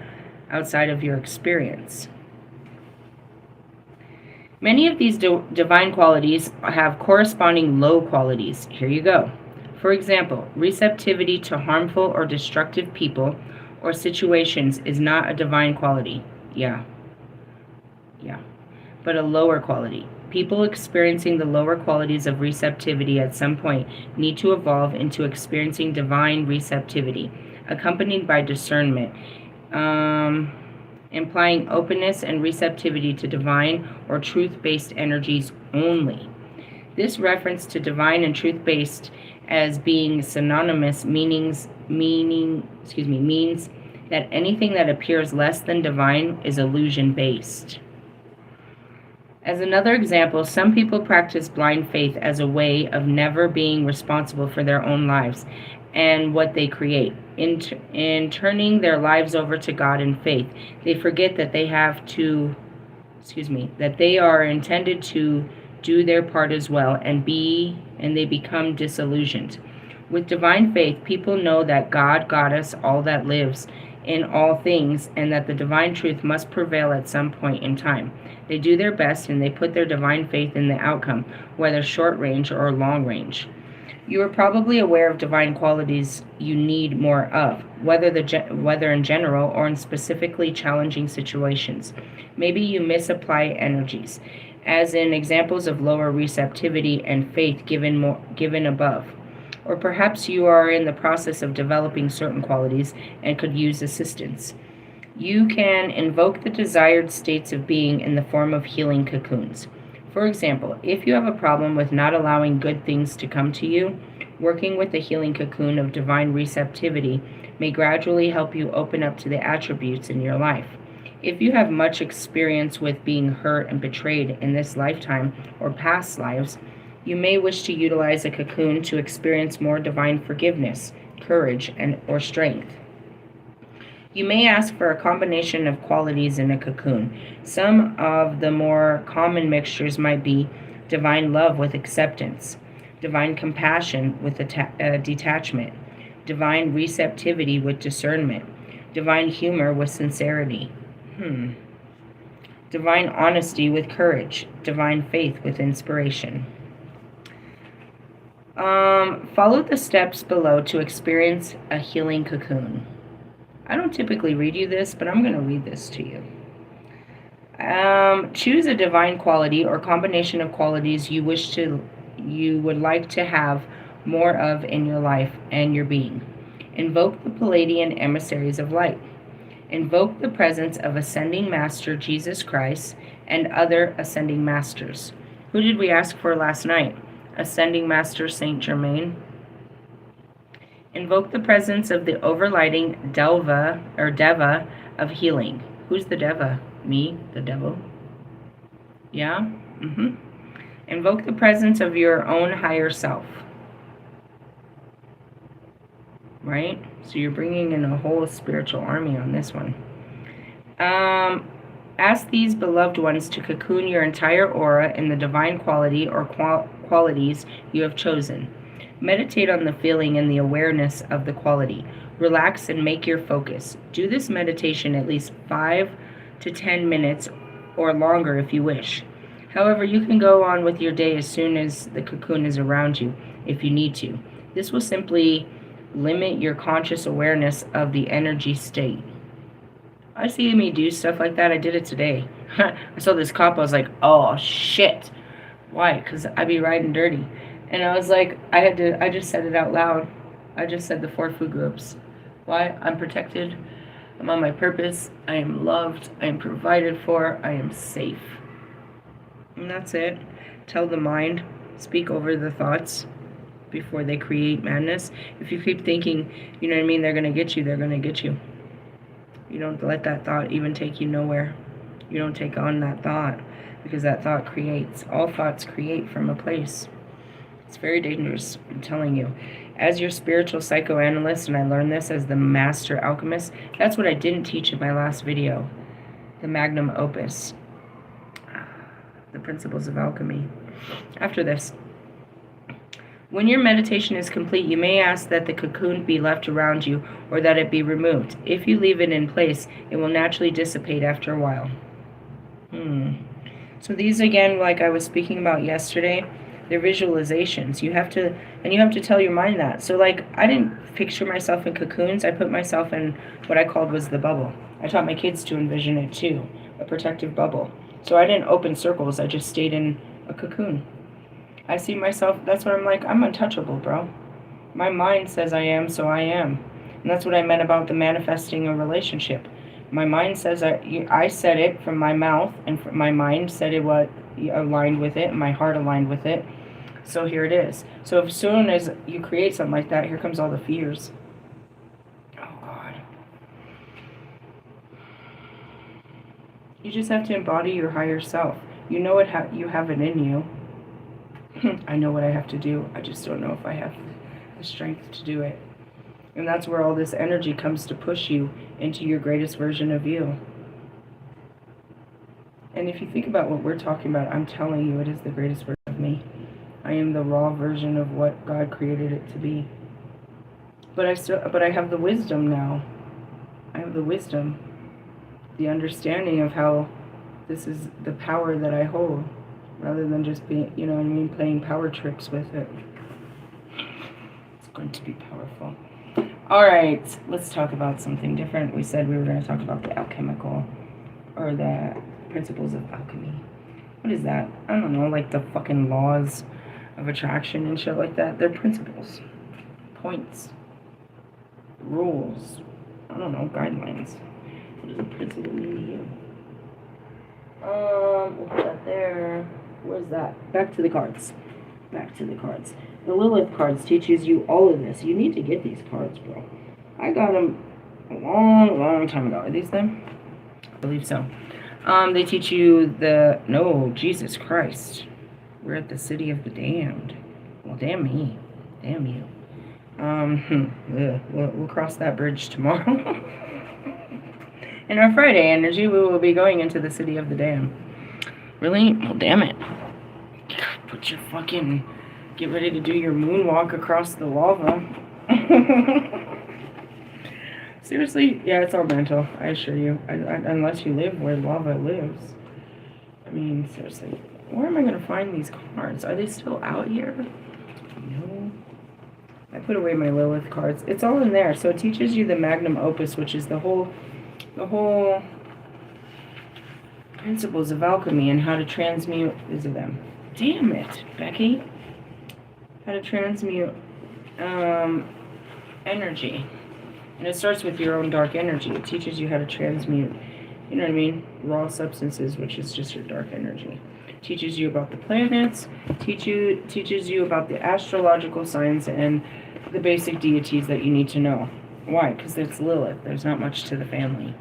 Speaker 1: outside of your experience. Many of these divine qualities have corresponding low qualities. Here you go. For example, receptivity to harmful or destructive people or situations is not a divine quality. Yeah. but a lower quality. People experiencing the lower qualities of receptivity at some point need to evolve into experiencing divine receptivity, accompanied by discernment, implying openness and receptivity to divine or truth-based energies only. This reference to divine and truth-based as being synonymous means that anything that appears less than divine is illusion-based. As another example, some people practice blind faith as a way of never being responsible for their own lives and what they create. In turning their lives over to God in faith, they forget that they that they are intended to do their part as well, and they become disillusioned. With divine faith, people know that God got us all that lives in all things, and that the divine truth must prevail at some point in time. They do their best and they put their divine faith in the outcome, whether short range or long range. You are probably aware of divine qualities you need more of, whether in general or in specifically challenging situations. Maybe you misapply energies, as in examples of lower receptivity and faith given above. Or perhaps you are in the process of developing certain qualities and could use assistance. You can invoke the desired states of being in the form of healing cocoons. For example, if you have a problem with not allowing good things to come to you, working with the healing cocoon of divine receptivity may gradually help you open up to the attributes in your life. If you have much experience with being hurt and betrayed in this lifetime or past lives, you may wish to utilize a cocoon to experience more divine forgiveness, courage, or strength. You may ask for a combination of qualities in a cocoon. Some of the more common mixtures might be divine love with acceptance, divine compassion with detachment, divine receptivity with discernment, divine humor with sincerity, divine honesty with courage, divine faith with inspiration. Follow the steps below to experience a healing cocoon. I don't typically read you this, but I'm going to read this to you. Choose a divine quality or combination of qualities you would like to have more of in your life and your being. Invoke the Palladian emissaries of light. Invoke the presence of Ascending Master Jesus Christ and other Ascending Masters. Who did we ask for last night? Ascending Master Saint Germain. Invoke the presence of the overlighting Deva of healing. Who's the Deva? Me, the devil? Yeah? Invoke the presence of your own higher self. Right? So you're bringing in a whole spiritual army on this one. Ask these beloved ones to cocoon your entire aura in the divine quality or qualities you have chosen. Meditate on the feeling and the awareness of the quality. Relax and make your focus. Do this meditation at least 5 to 10 minutes or longer if you wish. However, you can go on with your day as soon as the cocoon is around you if you need to. This will simply limit your conscious awareness of the energy state. I see me do stuff like that. I did it today. I saw this cop. I was like, oh, shit. Why? Because I be riding dirty. And I was like, I just said it out loud. I just said the 4 food groups. Why? I'm protected. I'm on my purpose. I am loved. I am provided for. I am safe. And that's it. Tell the mind. Speak over the thoughts before they create madness. If you keep thinking, you know what I mean, they're going to get you, they're going to get you. You don't let that thought even take you nowhere. You don't take on that thought because that thought creates. All thoughts create from a place. It's very dangerous, I'm telling you. As your spiritual psychoanalyst, and I learned this as the master alchemist, that's what I didn't teach in my last video, the Magnum Opus, the principles of alchemy. After this, when your meditation is complete, you may ask that the cocoon be left around you or that it be removed. If you leave it in place, it will naturally dissipate after a while. So these, again, like I was speaking about yesterday, they're visualizations. You have to tell your mind that. So like, I didn't picture myself in cocoons. I put myself in what I called was the bubble. I taught my kids to envision it too, a protective bubble. So I didn't open circles. I just stayed in a cocoon. I see myself, that's what I'm like, I'm untouchable, bro. My mind says I am, so I am. And that's what I meant about the manifesting a relationship. My mind says I said it from my mouth, and my mind said it what aligned with it, and my heart aligned with it. So here it is. So as soon as you create something like that, here comes all the fears. Oh God. You just have to embody your higher self. You know it. You have it in you. I know what I have to do. I just don't know if I have the strength to do it. And that's where all this energy comes to push you into your greatest version of you. And if you think about what we're talking about, I'm telling you, it is the greatest version of me. I am the raw version of what God created it to be. But I have the wisdom now. I have the wisdom, the understanding of how this is the power that I hold, rather than just being, you know what I mean, playing power tricks with it. It's going to be powerful. All right, let's talk about something different. We said we were going to talk about the alchemical, or the principles of alchemy. What is that? I don't know, like the fucking laws of attraction and shit like that. They're principles, points, rules. I don't know, guidelines. What does a principle mean to you? We'll put that there. Where's that? Back to the cards. Back to the cards. The Lilith cards teaches you all of this. You need to get these cards, bro. I got them a long time ago. Are these them? I believe so. They teach you no, Jesus Christ. We're at the city of the damned. Well, damn me. Damn you. We'll cross that bridge tomorrow. In our Friday energy, we will be going into the city of the damned. Really? Well, damn it. Put your fucking... Get ready to do your moonwalk across the lava. Seriously? Yeah, it's all mental, I assure you. Unless you live where lava lives. I mean, seriously. Where am I going to find these cards? Are they still out here? No. I put away my Lilith cards. It's all in there. So it teaches you the Magnum Opus, which is the whole principles of alchemy and how to transmute. These are them. Damn it, Becky. How to transmute energy. And it starts with your own dark energy. It teaches you how to transmute, you know what I mean, raw substances, which is just your dark energy. It teaches you about the planets, teaches you about the astrological signs and the basic deities that you need to know. Why? Because it's Lilith. There's not much to the family.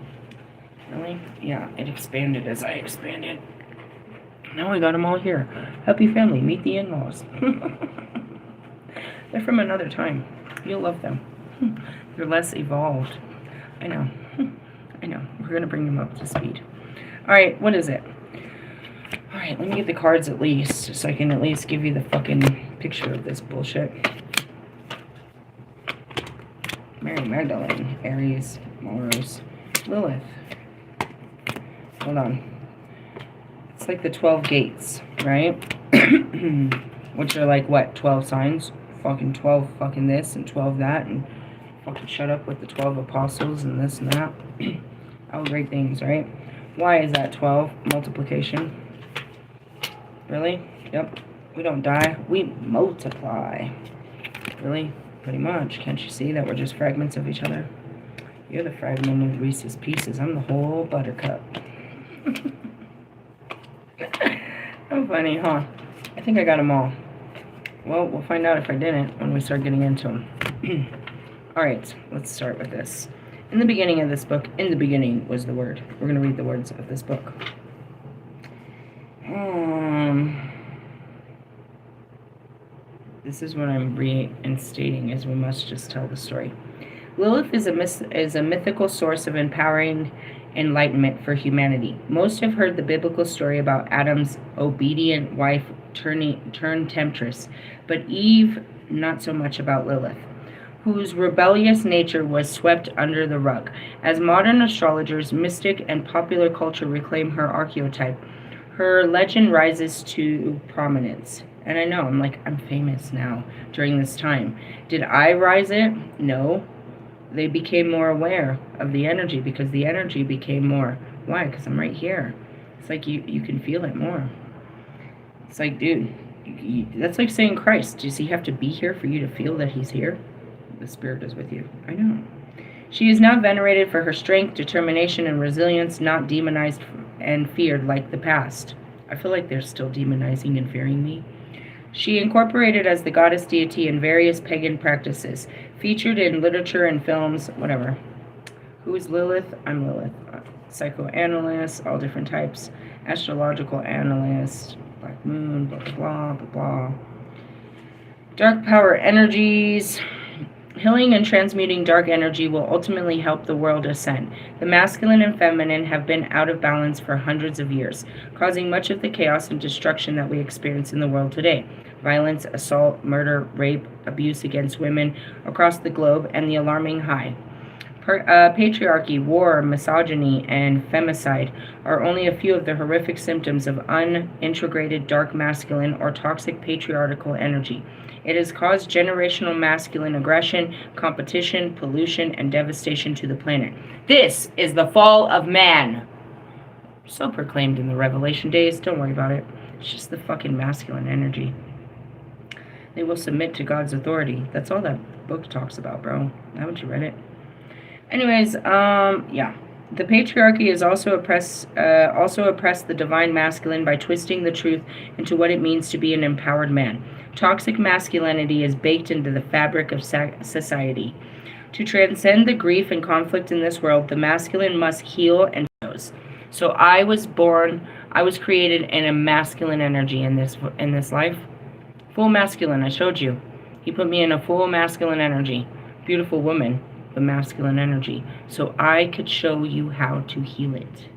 Speaker 1: Really? Yeah, it expanded as I expanded. Now we got them all here. Happy family. Meet the in-laws. They're from another time. You'll love them. They're less evolved. I know. I know. We're going to bring them up to speed. All right, what is it? All right, let me get the cards at least, so I can at least give you the fucking picture of this bullshit. Mary Magdalene, Aries, Melrose, Lilith. Hold on. It's like the 12 gates, right? Which are like, what, 12 signs? Fucking 12 fucking this and 12 that, and fucking shut up with the 12 apostles and this and that. All great things, right? Why is that 12? Multiplication. Really? Yep. We don't die. We multiply. Really? Pretty much. Can't you see that we're just fragments of each other? You're the fragment of Reese's Pieces. I'm the whole buttercup. How funny, huh? I think I got them all. Well, we'll find out if I didn't when we start getting into them. Alright, let's start with this. In the beginning of this book, in the beginning was the word. We're going to read the words of this book. This is what I'm reinstating, is we must just tell the story. Lilith is a mythical source of empowering enlightenment for humanity. Most have heard the biblical story about Adam's obedient wife turned temptress, but Eve not so much about Lilith, whose rebellious nature was swept under the rug. As modern astrologers, mystic, and popular culture reclaim her archetype, her legend rises to prominence. And I know, I'm famous now during this time. Did I rise it? No. They became more aware of the energy because the energy became more. Why? Because I'm right here. It's like you can feel it more. It's like, dude, that's like saying Christ. Does he have to be here for you to feel that he's here? The Spirit is with you. I know. She is now venerated for her strength, determination, and resilience, not demonized and feared like the past. I feel like they're still demonizing and fearing me. She incorporated as the goddess deity in various pagan practices, featured in literature and films, whatever. Who is Lilith? I'm Lilith. Psychoanalyst, all different types. Astrological analyst, Black Moon, blah, blah, blah, blah, blah. Dark power energies. Healing and transmuting dark energy will ultimately help the world ascend. The masculine and feminine have been out of balance for hundreds of years, causing much of the chaos and destruction that we experience in the world today. Violence, assault, murder, rape, abuse against women across the globe, and the alarming high. Patriarchy, war, misogyny, and femicide are only a few of the horrific symptoms of unintegrated dark masculine or toxic patriarchal energy. It has caused generational masculine aggression, competition, pollution, and devastation to the planet. This is the fall of man. So proclaimed in the Revelation days. Don't worry about it. It's just the fucking masculine energy. They will submit to God's authority. That's all that book talks about, bro. Haven't you read it? Anyways, yeah. The patriarchy has also oppressed the divine masculine by twisting the truth into what it means to be an empowered man. Toxic masculinity is baked into the fabric of society. To transcend the grief and conflict in this world, the masculine must heal and knows. So I was created in a masculine energy in this life. Full masculine, I showed you. He put me in a full masculine energy. Beautiful woman, the masculine energy. So I could show you how to heal it.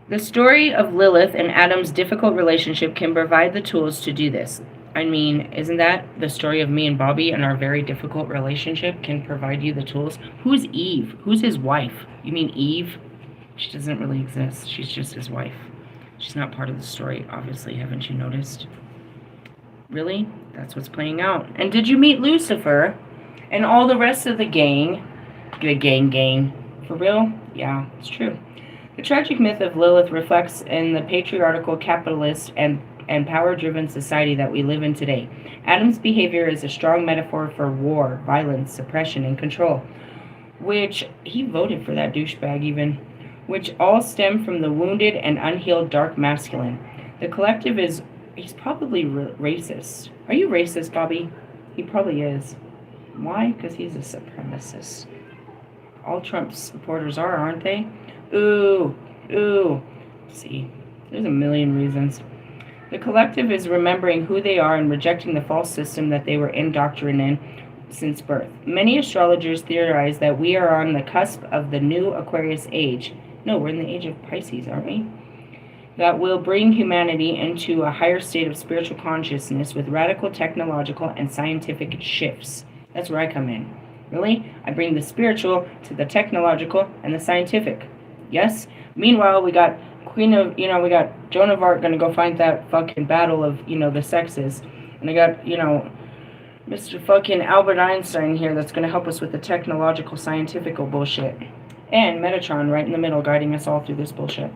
Speaker 1: The story of Lilith and Adam's difficult relationship can provide the tools to do this. I mean, isn't that the story of me and Bobby and our very difficult relationship can provide you the tools? Who's Eve? Who's his wife? You mean Eve? She doesn't really exist. She's just his wife. She's not part of the story, obviously. Haven't you noticed? Really? That's what's playing out. And did you meet Lucifer and all the rest of the gang? The gang. For real? Yeah, it's true. The tragic myth of Lilith reflects in the patriarchal, capitalist, and power-driven society that we live in today. Adam's behavior is a strong metaphor for war, violence, suppression, and control, which he voted for that douchebag even, which all stem from the wounded and unhealed dark masculine. The collective he's probably racist. Are you racist, Bobby? He probably is. Why? Because he's a supremacist. All Trump supporters are, aren't they? Ooh. See, there's a million reasons. The collective is remembering who they are and rejecting the false system that they were indoctrinated in since birth. Many astrologers theorize that we are on the cusp of the new Aquarius age. No, we're in the age of Pisces, aren't we? That will bring humanity into a higher state of spiritual consciousness with radical technological and scientific shifts. That's where I come in. Really? I bring the spiritual to the technological and the scientific. Yes? Meanwhile, we got we got Joan of Arc gonna go find that fucking battle of, the sexes. And I got, Mr. fucking Albert Einstein here that's gonna help us with the technological, scientific bullshit. And Metatron right in the middle guiding us all through this bullshit.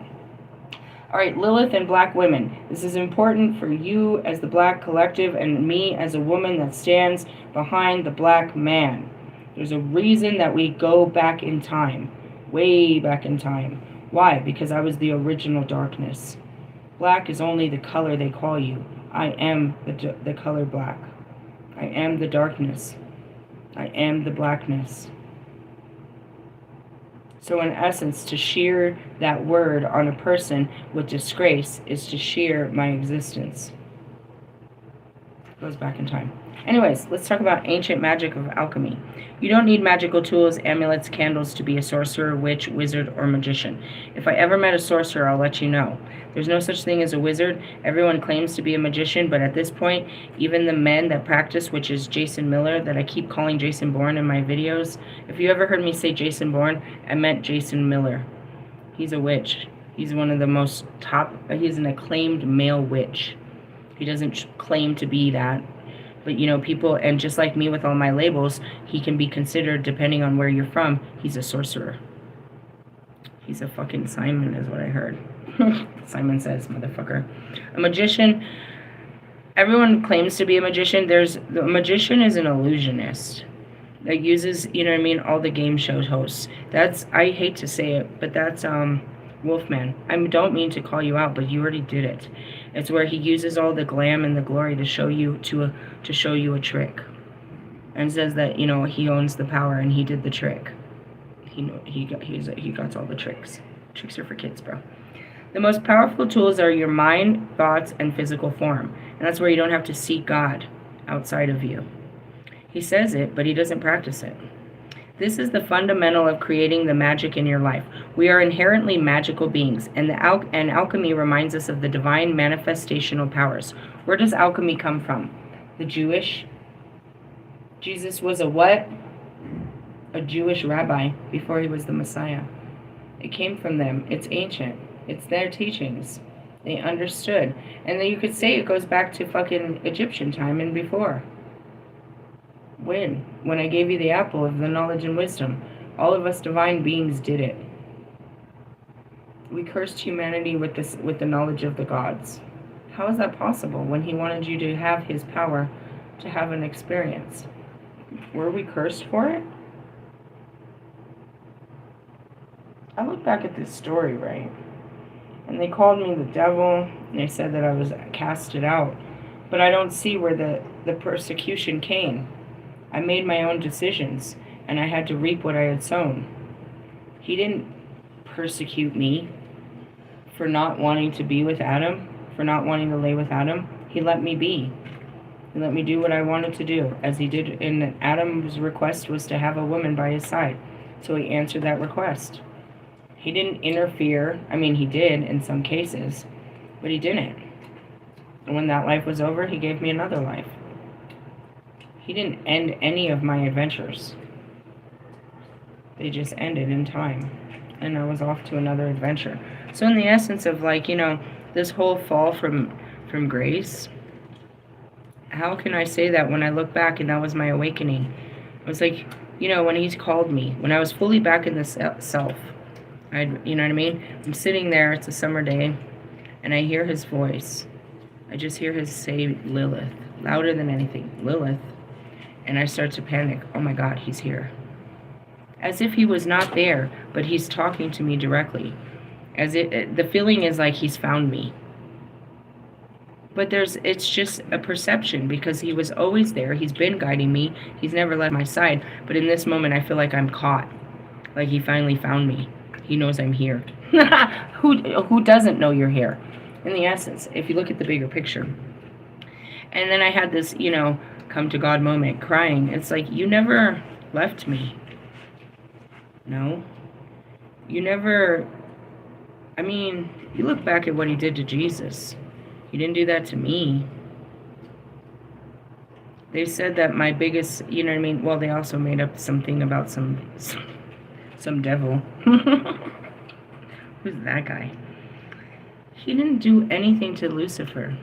Speaker 1: Alright, Lilith and black women. This is important for you as the black collective and me as a woman that stands behind the black man. There's a reason that we go back in time. Way back in time. Why? Because I was the original darkness. Black is only the color they call you. I am the color black. I am the darkness. I am the blackness. So in essence, to shear that word on a person with disgrace is to shear my existence. It goes back in time. Anyways, let's talk about ancient magic of alchemy. You don't need magical tools, amulets, candles to be a sorcerer, witch, wizard, or magician. If I ever met a sorcerer, I'll let you know. There's no such thing as a wizard. Everyone claims to be a magician, but at this point, even the men that practice, which is Jason Miller, that I keep calling Jason Bourne in my videos. If you ever heard me say Jason Bourne, I meant Jason Miller. He's a witch. He's one of the most he's an acclaimed male witch. He doesn't claim to be that. But, people, and just like me with all my labels, he can be considered, depending on where you're from, he's a sorcerer. He's a fucking Simon, is what I heard. Simon Says, motherfucker. A magician. Everyone claims to be a magician. The magician is an illusionist that uses, you know what I mean, all the game show hosts. That's, I hate to say it, but that's Wolfman. I don't mean to call you out, but you already did it. It's where he uses all the glam and the glory to show you to show you a trick, and says that, you know, he owns the power and he did the trick. He got all the tricks. Tricks are for kids, bro. The most powerful tools are your mind, thoughts, and physical form. And that's where you don't have to seek God outside of you. He says it, but he doesn't practice it. This is the fundamental of creating the magic in your life. We are inherently magical beings, and alchemy reminds us of the divine manifestational powers. Where does alchemy come from? The Jewish? Jesus was a what? A Jewish rabbi before he was the Messiah. It came from them. It's ancient. It's their teachings. They understood. And then you could say it goes back to fucking Egyptian time and before. When I gave you the apple of the knowledge and wisdom, all of us divine beings did it. We cursed humanity with the knowledge of the gods. How is that possible when he wanted you to have his power, to have an experience? Were we cursed for it? I look back at this story, right? And they called me the devil, and they said that I was casted out. But I don't see where the persecution came. I made my own decisions, and I had to reap what I had sown. He didn't persecute me for not wanting to be with Adam, for not wanting to lay with Adam. He let me be. He let me do what I wanted to do, as he did. And Adam's request was to have a woman by his side. So he answered that request. He didn't interfere. I mean, he did in some cases, but he didn't. And when that life was over, he gave me another life. He didn't end any of my adventures. They just ended in time. And I was off to another adventure. So in the essence of, like, you know, this whole fall from grace, how can I say that when I look back and that was my awakening? It was like, you know, when he's called me, when I was fully back in the self, you know what I mean? I'm sitting there, it's a summer day, and I hear his voice. I just hear his say, Lilith, louder than anything, Lilith. And I start to panic. Oh my God, he's here. As if he was not there, but he's talking to me directly. The feeling is like he's found me. But it's just a perception, because he was always there. He's been guiding me. He's never left my side. But in this moment, I feel like I'm caught. Like he finally found me. He knows I'm here. Who doesn't know you're here? In the essence, if you look at the bigger picture. And then I had this, you know, come to God moment, crying. It's like, you never left me. No. You never, I mean, you look back at what he did to Jesus. He didn't do that to me. They said that my biggest, you know what I mean? Well, they also made up something about some devil. Who's that guy? He didn't do anything to Lucifer.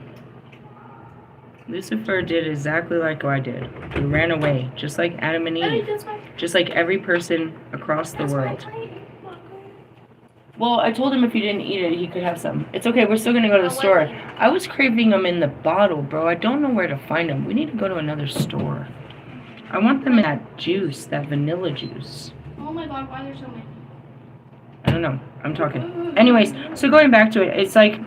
Speaker 1: Lucifer did exactly like I did. He ran away, just like Adam and Eve. Just like every person across the world. Well, I told him if he didn't eat it, he could have some. It's okay, we're still going to go to the store. I was craving them in the bottle, bro. I don't know where to find them. We need to go to another store. I want them in that juice, that vanilla juice.
Speaker 2: Oh my God, why are there so many?
Speaker 1: I don't know. I'm talking. Anyways, so going back to it, it's like,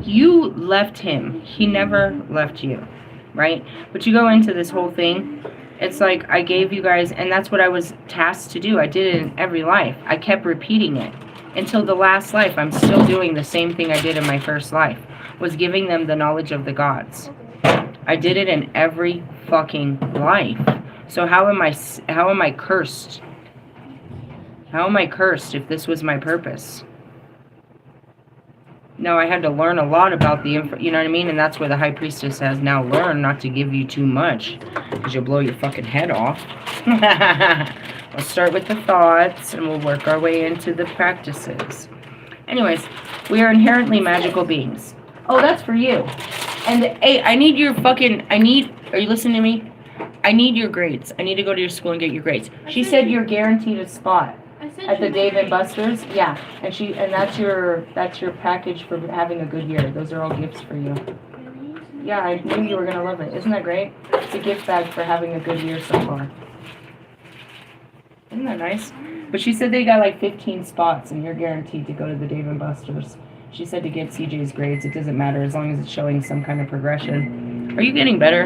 Speaker 1: you left him. He never left you, right? But you go into this whole thing, it's like I gave you guys, and that's what I was tasked to do. I did it in every life. I kept repeating it until the last life. I'm still doing the same thing I did in my first life, was giving them the knowledge of the gods. I did it in every fucking life. So how am I cursed? How am I cursed if this was my purpose? No, I had to learn a lot about the you know what I mean? And that's where the High Priestess has now learned not to give you too much, because you'll blow your fucking head off. We'll start with the thoughts, and we'll work our way into the practices. Anyways, we are inherently magical beings. Oh, that's for you. And, hey, I need your fucking, are you listening to me? I need your grades. I need to go to your school and get your grades. She said you're guaranteed a spot.
Speaker 2: I
Speaker 1: At the Dave and Buster's? Yeah. And that's your package for having a good year. Those are all gifts for you. Yeah, I knew you were gonna love it. Isn't that great? It's a gift bag for having a good year so far. Isn't that nice? But she said they got like 15 spots and you're guaranteed to go to the Dave and Buster's. She said to get CJ's grades, it doesn't matter as long as it's showing some kind of progression. Are you getting better?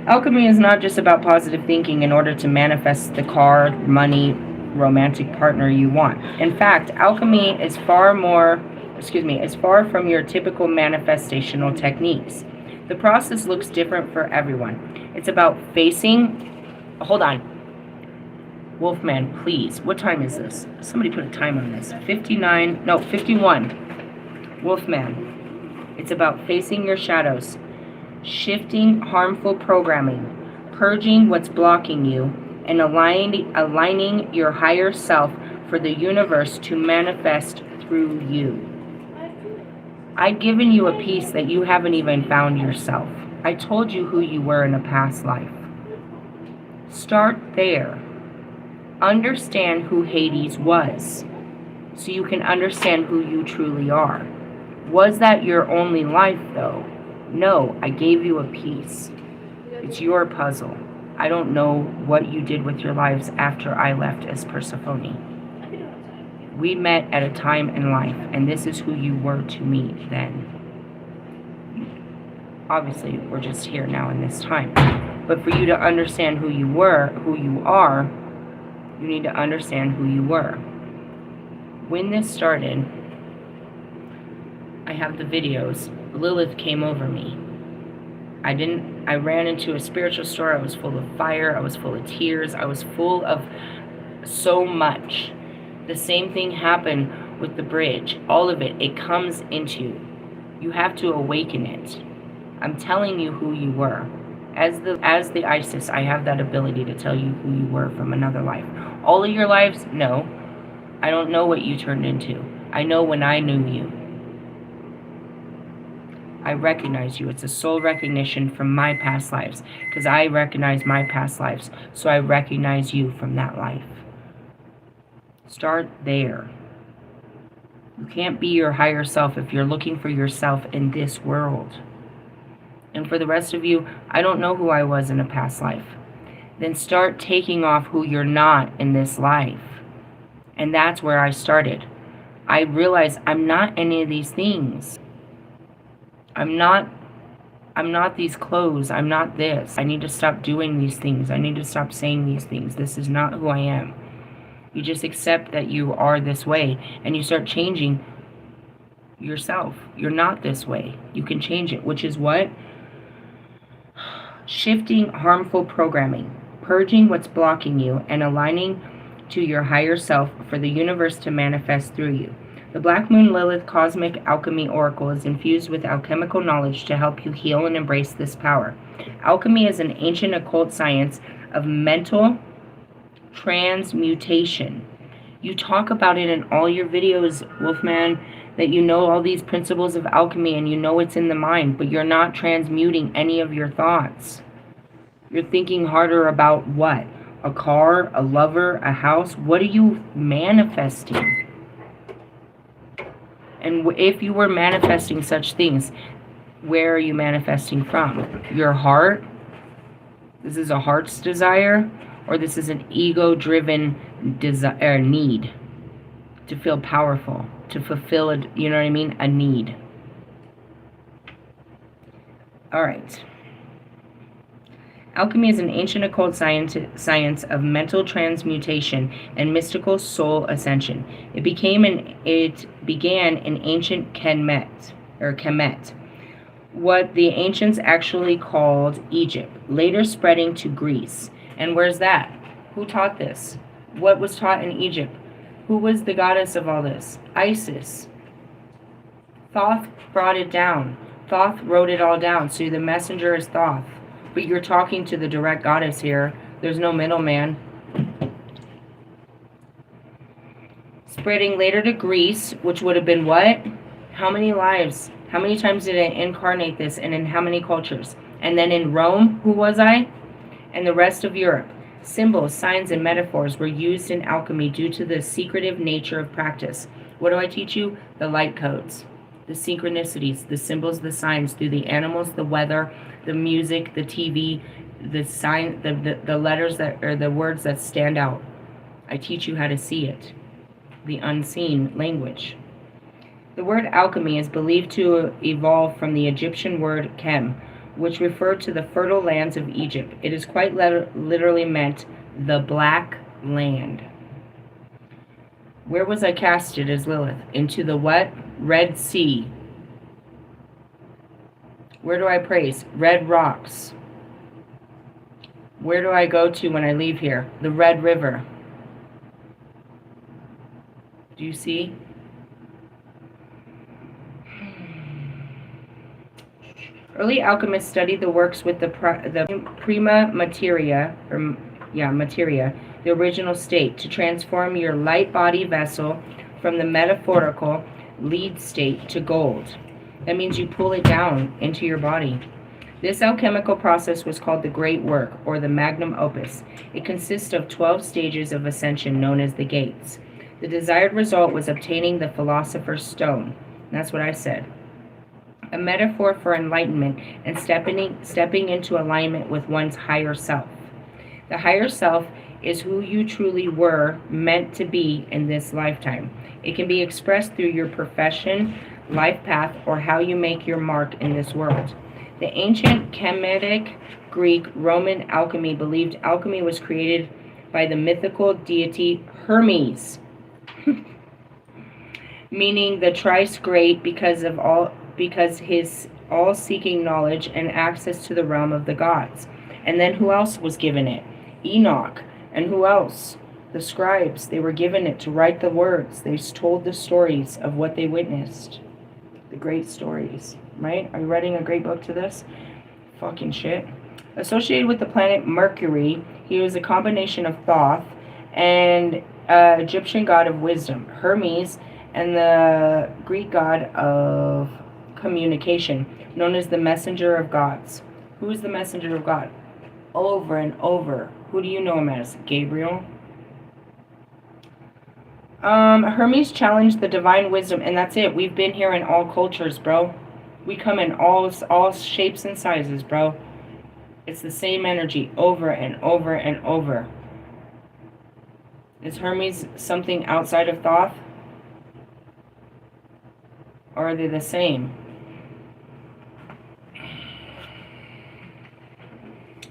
Speaker 1: Alchemy is not just about positive thinking in order to manifest the car, money, romantic partner you want. In fact, alchemy is far from your typical manifestational techniques. The process looks different for everyone. It's about hold on. Wolfman, please. What time is this? Somebody put a time on this. 51. Wolfman. It's about facing your shadows, shifting harmful programming, purging what's blocking you, and aligning your higher self for the universe to manifest through you. I've given you a piece that you haven't even found yourself. I told you who you were in a past life. Start there. Understand who Hades was, so you can understand who you truly are. Was that your only life, though? No, I gave you a piece. It's your puzzle. I don't know what you did with your lives after I left as Persephone. We met at a time in life, and this is who you were to me then. Obviously, we're just here now in this time. But for you to understand who you were, who you are, you need to understand who you were. When this started, I have the videos. Lilith came over me. I ran into a spiritual store. I was full of fire. I was full of tears. I was full of so much. The same thing happened with the bridge. All of it, it comes into you. You have to awaken it. I'm telling you who you were. As the Isis, I have that ability to tell you who you were from another life. All of your lives? No. I don't know what you turned into. I know when I knew you. I recognize you. It's a soul recognition from my past lives, because I recognize my past lives, so I recognize you from that life. Start there. You can't be your higher self if you're looking for yourself in this world. And for the rest of you, I don't know who I was in a past life. Then start taking off who you're not in this life. And that's where I started. I realized I'm not any of these things. I'm not these clothes. I'm not this. I need to stop doing these things. I need to stop saying these things. This is not who I am. You just accept that you are this way, and you start changing yourself. You're not this way. You can change it, which is what? Shifting harmful programming, purging what's blocking you, and aligning to your higher self for the universe to manifest through you. The Black Moon Lilith Cosmic Alchemy Oracle is infused with alchemical knowledge to help you heal and embrace this power. Alchemy is an ancient occult science of mental transmutation. You talk about it in all your videos, Wolfman, that you know all these principles of alchemy and you know it's in the mind, but you're not transmuting any of your thoughts. You're thinking harder about what? A car, a lover, a house? What are you manifesting? And if you were manifesting such things, where are you manifesting from? Your heart? This is a heart's desire? Or this is an ego-driven desire, need to feel powerful, to fulfill a, you know what I mean? A need. All right. Alchemy is an ancient occult science of mental transmutation and mystical soul ascension. It began in ancient Kemet, what the ancients actually called Egypt, later spreading to Greece. And where's that? Who taught this? What was taught in Egypt? Who was the goddess of all this? Isis. Thoth brought it down. Thoth wrote it all down. So the messenger is Thoth. But you're talking to the direct goddess here. There's no middleman. Spreading later to Greece, which would have been what? How many lives? How many times did it incarnate this, and in how many cultures? And then in Rome, who was I? And the rest of Europe. Symbols, signs, and metaphors were used in alchemy due to the secretive nature of practice. What do I teach you? The light codes, the synchronicities, the symbols, the signs through the animals, the weather, the music, the TV, the sign, the letters that or the words that stand out. I teach you how to see it, the unseen language. The word alchemy is believed to evolve from the Egyptian word chem, which referred to the fertile lands of Egypt. It is quite literally meant the black land. Where was I casted as Lilith? Into the what? Red Sea. Where do I praise? Red rocks. Where do I go to when I leave here? The Red River. Do you see? Early alchemists studied the works with the prima materia, the original state, to transform your light body vessel from the metaphorical lead state to gold. That means you pull it down into your body. This alchemical process was called the Great Work, or the Magnum Opus. It consists of 12 stages of ascension known as the gates. The desired result was obtaining the Philosopher's Stone. That's what I said. A metaphor for enlightenment and stepping into alignment with one's higher self. The higher self is who you truly were meant to be in this lifetime. It can be expressed through your profession, life path, or how you make your mark in this world. The ancient Kemetic, Greek, Roman alchemy believed alchemy was created by the mythical deity Hermes, meaning the thrice great because his all-seeking knowledge and access to the realm of the gods. And then who else was given it? Enoch. And who else? The scribes. They were given it to write the words. They told the stories of what they witnessed. The great stories, right? Are you writing a great book to this? Fucking shit. Associated with the planet Mercury, he was a combination of Thoth and Egyptian god of wisdom, Hermes, and the Greek god of communication, known as the messenger of gods. Who is the messenger of God? Over and over. Who do you know him as? Gabriel? Hermes challenged the divine wisdom, and that's it. We've been here in all cultures, bro. We come in all shapes and sizes, bro. It's the same energy over and over and over. Is Hermes something outside of Thoth? Or are they the same?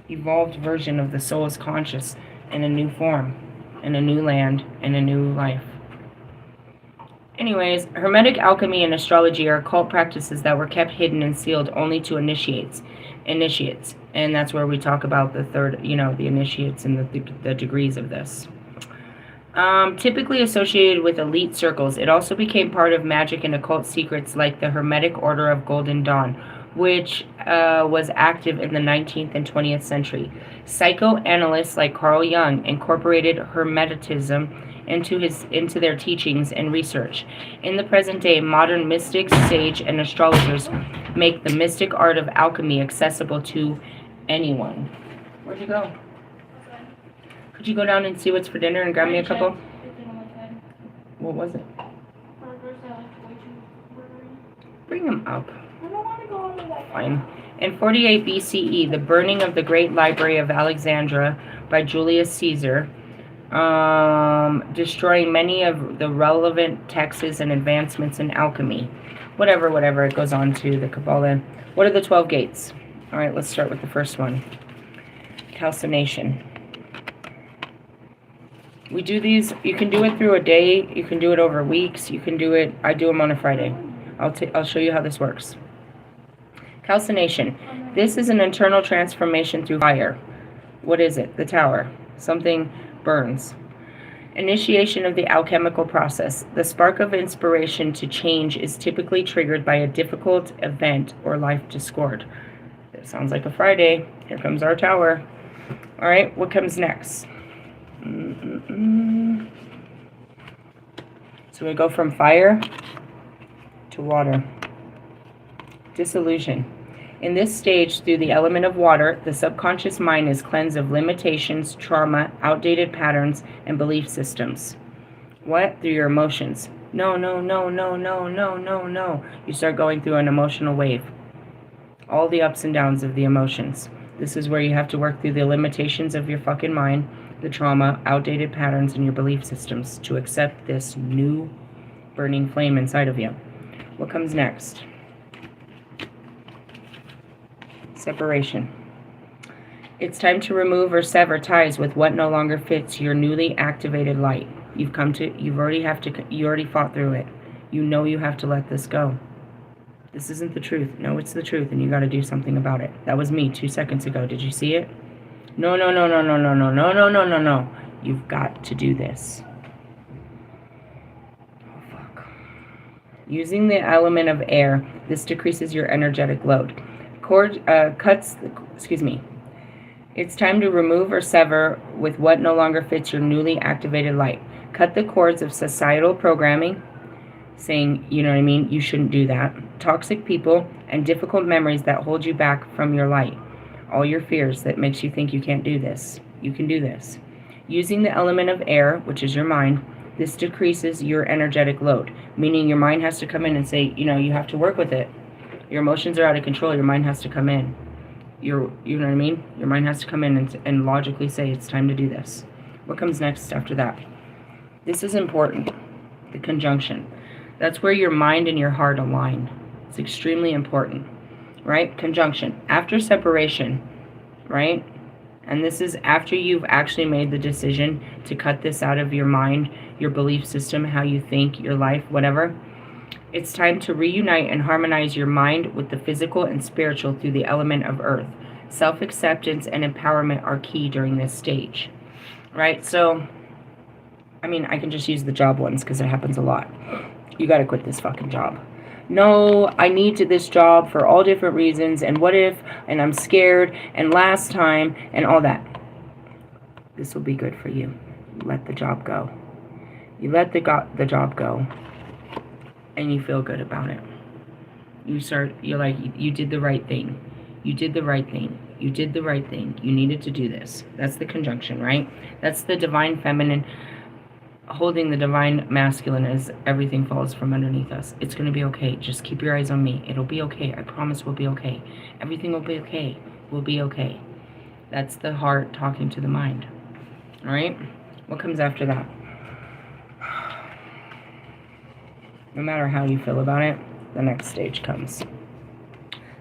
Speaker 1: Evolved version of the soul is conscious in a new form, in a new land, in a new life. Anyways, Hermetic alchemy and astrology are occult practices that were kept hidden and sealed only to initiates. And that's where we talk about the third, the initiates and the degrees of this. Typically associated with elite circles, it also became part of magic and occult secrets like the Hermetic Order of Golden Dawn, which was active in the 19th and 20th century. Psychoanalysts like Carl Jung incorporated Hermeticism into their teachings and research. In the present day, modern mystics, sage, and astrologers make the mystic art of alchemy accessible to anyone. Where'd you go? Could you go down and see what's for dinner and grab me a couple? What was it? Bring them up.
Speaker 2: I don't want to go under that.
Speaker 1: Fine. In 48 BCE, the burning of the Great Library of Alexandria by Julius Caesar, destroying many of the relevant texts and advancements in alchemy. Whatever, it goes on to the Kabbalah. What are the 12 gates? All right, let's start with the first one. Calcination. We do these, you can do it through a day, you can do it over weeks, you can do it, I do them on a Friday. I'll show you how this works. Calcination. This is an internal transformation through fire. What is it? The tower. Something burns. Initiation of the alchemical process. The spark of inspiration to change is typically triggered by a difficult event or life discord. It sounds like a Friday. Here comes our tower. All right, what comes next? So we go from fire to water. Dissolution. In this stage, through the element of water, the subconscious mind is cleansed of limitations, trauma, outdated patterns, and belief systems. What? Through your emotions. No, no, no, no, no, no, no, no. You start going through an emotional wave. All the ups and downs of the emotions. This is where you have to work through the limitations of your fucking mind, the trauma, outdated patterns, and your belief systems to accept this new burning flame inside of you. What comes next? Separation. It's time to remove or sever ties with what no longer fits your newly activated light. You already fought through it. You know you have to let this go. This isn't the truth. No, it's the truth, and you got to do something about it. That was me 2 seconds ago. Did you see it? No, no, no, no, no, no, no, no, no, no, no, no. You've got to do this. Oh, fuck. Using the element of air, this decreases your energetic load. It's time to remove or sever with what no longer fits your newly activated light. Cut the cords of societal programming, saying, you know what I mean, you shouldn't do that. Toxic people and difficult memories that hold you back from your light. All your fears that makes you think you can't do this. You can do this. Using the element of air, which is your mind, this decreases your energetic load, meaning your mind has to come in and say, you know, you have to work with it. Your emotions are out of control. Your mind has to come in. You know what I mean? Your mind has to come in and logically say it's time to do this. What comes next after that? This is important. The conjunction. That's where your mind and your heart align. It's extremely important, right? Conjunction. After separation, right? And this is after you've actually made the decision to cut this out of your mind, your belief system, how you think, your life, whatever. It's time to reunite and harmonize your mind with the physical and spiritual through the element of earth. Self-acceptance and empowerment are key during this stage, right? So, I mean, I can just use the job ones because it happens a lot. You got to quit this fucking job. No, I need this job for all different reasons, and what if, and I'm scared, and last time, and all that. This will be good for you. Let the job go. You let the job go. And you feel good about it. You're like, you did the right thing. You did the right thing. You did the right thing. You needed to do this. That's the conjunction, right? That's the divine feminine holding the divine masculine as everything falls from underneath us. It's going to be okay. Just keep your eyes on me. It'll be okay. I promise we'll be okay. Everything will be okay. We'll be okay. That's the heart talking to the mind. All right? What comes after that? No matter how you feel about it, the next stage comes.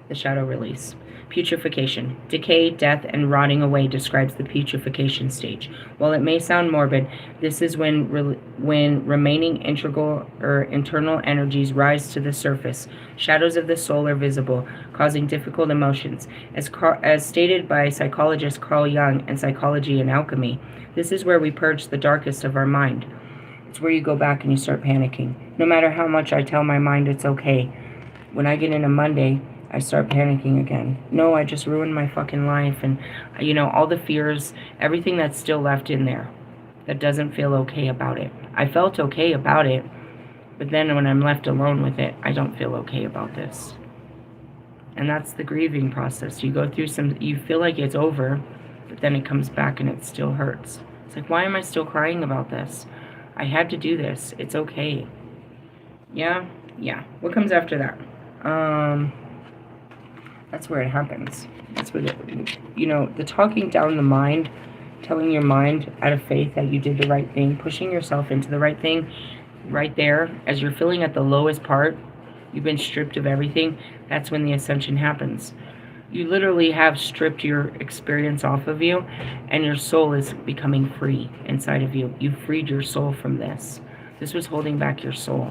Speaker 1: The shadow release. Putrefaction. Decay, death, and rotting away describes the putrefaction stage. While it may sound morbid, this is when remaining internal energies rise to the surface. Shadows of the soul are visible, causing difficult emotions. As stated by psychologist Carl Jung in Psychology and Alchemy, this is where we purge the darkest of our mind. It's where you go back and you start panicking. No matter how much I tell my mind it's okay, when I get into Monday, I start panicking again. No, I just ruined my fucking life, and, you know, all the fears, everything that's still left in there that doesn't feel okay about it. I felt okay about it, but then when I'm left alone with it, I don't feel okay about this. And that's the grieving process. You go through you feel like it's over, but then it comes back and it still hurts. It's like, why am I still crying about this? I had to do this. It's okay. Yeah. What comes after that? That's where it happens. That's where the talking down the mind, telling your mind out of faith that you did the right thing, pushing yourself into the right thing, right there, as you're feeling at the lowest part, you've been stripped of everything, that's when the ascension happens. You literally have stripped your experience off of you, and your soul is becoming free inside of you. You've freed your soul from this. This was holding back your soul.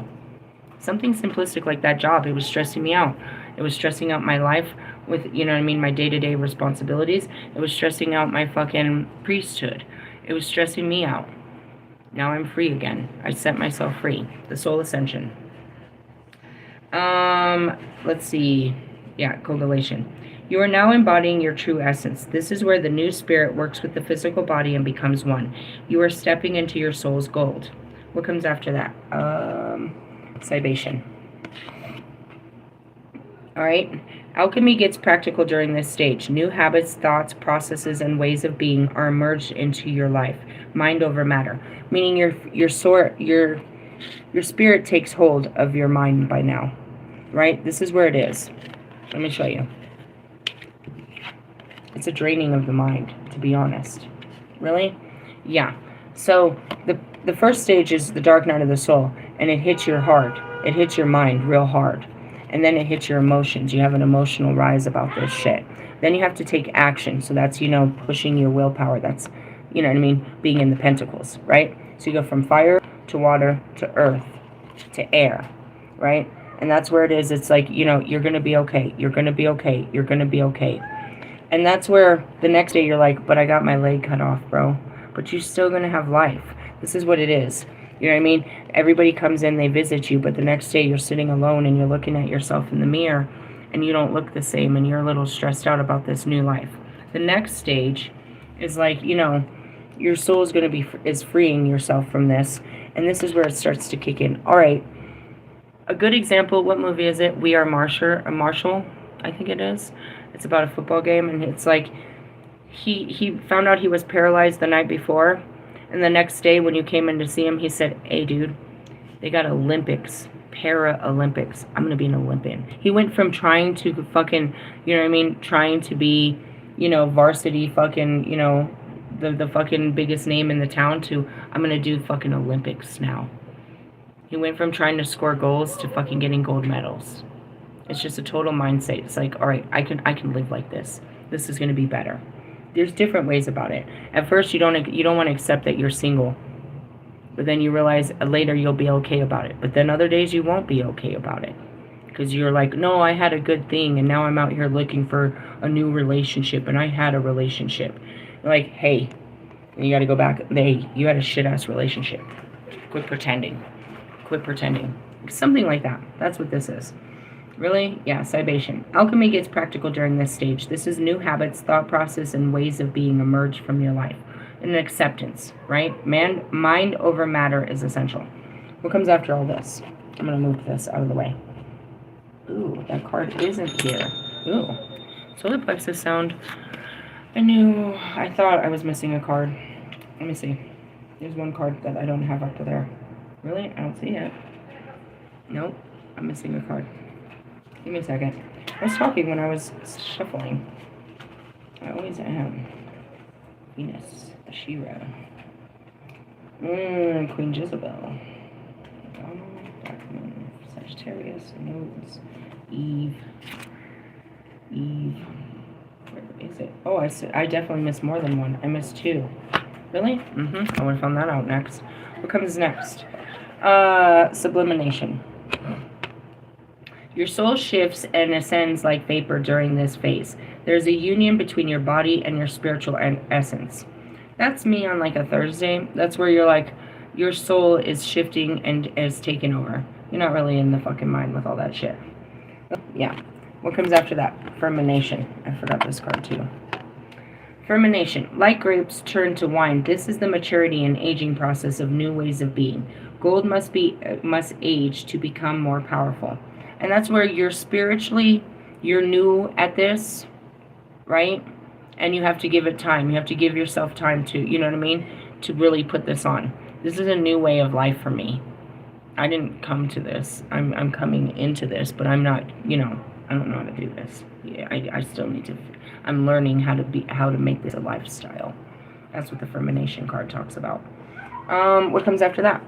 Speaker 1: Something simplistic like that job, it was stressing me out. It was stressing out my life with, you know what I mean, my day-to-day responsibilities. It was stressing out my fucking priesthood. It was stressing me out. Now I'm free again. I set myself free. The soul ascension. Let's see. Yeah, coagulation. You are now embodying your true essence. This is where the new spirit works with the physical body and becomes one. You are stepping into your soul's gold. What comes after that? Cibation. All right. Alchemy gets practical during this stage. New habits, thoughts, processes, and ways of being are emerged into your life. Mind over matter, meaning your spirit takes hold of your mind by now, right? This is where it is. Let me show you. It's a draining of the mind, to be honest. Really? Yeah. So the first stage is the dark night of the soul, and it hits your heart. It hits your mind real hard. And then it hits your emotions. You have an emotional rise about this shit. Then you have to take action. So that's, pushing your willpower. That's, being in the pentacles, right? So you go from fire to water to earth to air, right? And that's where it is. It's like, you're going to be okay. You're going to be okay. You're going to be okay. And that's where the next day you're like, but I got my leg cut off, bro. But you're still going to have life. This is what it is. You know what I mean? Everybody comes in, they visit you, but the next day you're sitting alone and you're looking at yourself in the mirror and you don't look the same and you're a little stressed out about this new life. The next stage is like, your soul is going to is freeing yourself from this. And this is where it starts to kick in. All right. A good example, what movie is it? We Are Marshall, I think it is. It's about a football game, and it's like he found out he was paralyzed the night before. And the next day when you came in to see him, he said, hey, dude, they got Olympics, Paralympics. I'm going to be an Olympian. He went from trying to fucking, trying to be, varsity fucking, the fucking biggest name in the town to, I'm going to do fucking Olympics now. He went from trying to score goals to fucking getting gold medals. It's just a total mindset. It's like, all right, I can live like this. This is going to be better. There's different ways about it. At first, you don't want to accept that you're single. But then you realize later you'll be okay about it. But then other days you won't be okay about it. Because you're like, no, I had a good thing. And now I'm out here looking for a new relationship. And I had a relationship. You're like, hey. And you got to go back. Hey, you had a shit-ass relationship. Quit pretending. Quit pretending. Something like that. That's what this is. Really? Yeah, Cybation. Alchemy gets practical during this stage. This is new habits, thought process, and ways of being emerged from your life. And acceptance, right? Mind over matter is essential. What comes after all this? I'm going to move this out of the way. Ooh, that card isn't here. Ooh. Solar plexus sound. I thought I was missing a card. Let me see. There's one card that I don't have up to there. Really? I don't see it. Nope. I'm missing a card. Give me a second. I was talking when I was shuffling. I always am. Venus, Ashira. Queen Jezebel. Black Moon, Sagittarius, Nodes, Eve. Where is it? Oh, I definitely missed more than one. I missed two. Really? I would have found that out next. What comes next? Sublimation. Your soul shifts and ascends like vapor during this phase. There's a union between your body and your spiritual essence. That's me on like a Thursday. That's where you're like, your soul is shifting and is taking over. You're not really in the fucking mind with all that shit. Yeah. What comes after that? Fermentation. I forgot this card too. Fermentation. Like grapes turn to wine. This is the maturity and aging process of new ways of being. Gold must age to become more powerful. And that's where you're spiritually, you're new at this, right? And you have to give it time. You have to give yourself time to, you know what I mean? To really put this on. This is a new way of life for me. I didn't come to this. I'm coming into this, but I'm not, I don't know how to do this. Yeah, I still need to, I'm learning how to make this a lifestyle. That's what the fermentation card talks about. What comes after that?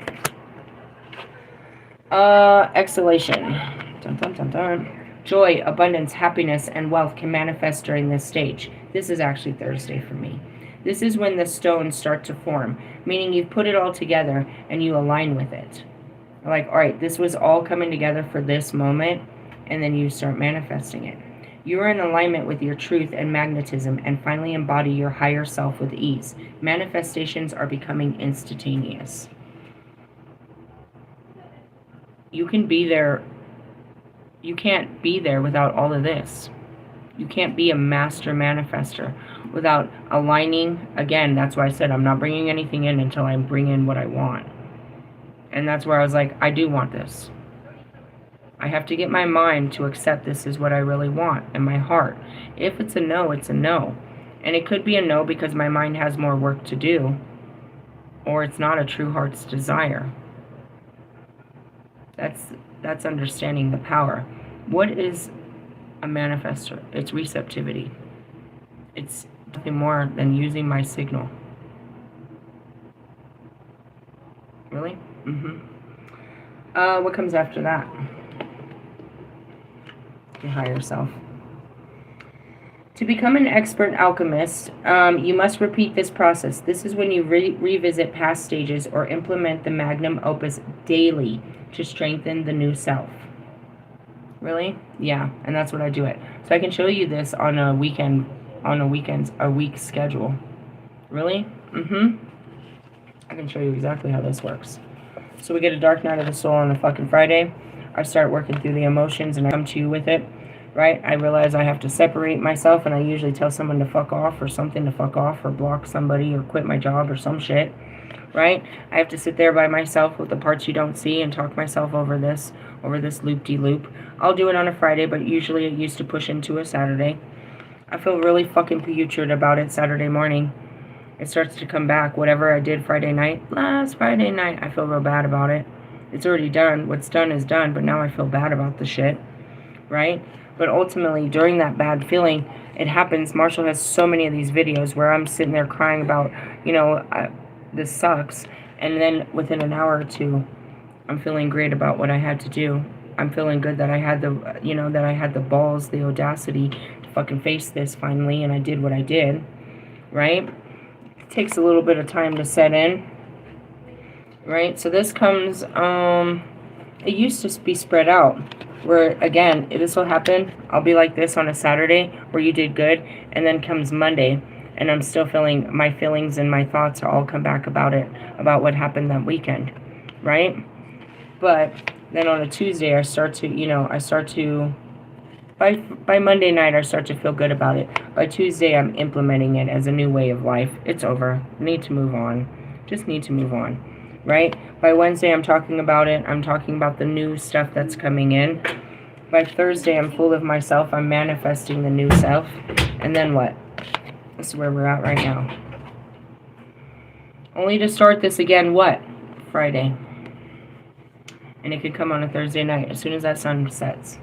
Speaker 1: Exhalation. Dun, dun, dun, dun. Joy, abundance, happiness, and wealth can manifest during this stage. This is actually Thursday for me. This is when the stones start to form, meaning you've put it all together and you align with it. Like, all right, this was all coming together for this moment, and then you start manifesting it. You are in alignment with your truth and magnetism and finally embody your higher self with ease. Manifestations are becoming instantaneous. You can be there. You can't be there without all of this. You can't be a master manifester without aligning. Again, that's why I said I'm not bringing anything in until I bring in what I want. And that's where I was like, I do want this. I have to get my mind to accept this is what I really want, and my heart. If it's a no, it's a no. And it could be a no because my mind has more work to do, or it's not a true heart's desire. That's understanding the power. What is a manifester? It's receptivity. It's nothing more than using my signal. Really? What comes after that? Your higher self. To become an expert alchemist, you must repeat this process. This is when you revisit past stages or implement the Magnum Opus daily to strengthen the new self. Really? Yeah, and that's what I do it. So I can show you this on a week schedule. Really? I can show you exactly how this works. So we get a dark night of the soul on a fucking Friday. I start working through the emotions and I come to you with it, right? I realize I have to separate myself, and I usually tell someone to fuck off or something to fuck off or block somebody or quit my job or some shit, right? I have to sit there by myself with the parts you don't see and talk myself over this loop-de-loop. I'll do it on a Friday, but usually it used to push into a Saturday. I feel really fucking putrid about it Saturday morning. It starts to come back. Whatever I did last Friday night, I feel real bad about it. It's already done. What's done is done, but now I feel bad about the shit, right? But ultimately, during that bad feeling, it happens. Marshall has so many of these videos where I'm sitting there crying about, this sucks. And then within an hour or two, I'm feeling great about what I had to do. I'm feeling good that I had the balls, the audacity to fucking face this finally, and I did what I did, right? It takes a little bit of time to set in, right? So this comes, it used to be spread out, where, again, this will happen. I'll be like this on a Saturday where you did good, and then comes Monday, and I'm still feeling, my feelings and my thoughts all come back about it, about what happened that weekend, right? But then on a Tuesday, by Monday night, I start to feel good about it. By Tuesday, I'm implementing it as a new way of life. It's over. Need to move on. Just need to move on, right? By Wednesday, I'm talking about it. I'm talking about the new stuff that's coming in. By Thursday, I'm full of myself. I'm manifesting the new self. And then what? This is where we're at right now. Only to start this again, what? Friday. And it could come on a Thursday night as soon as that sun sets.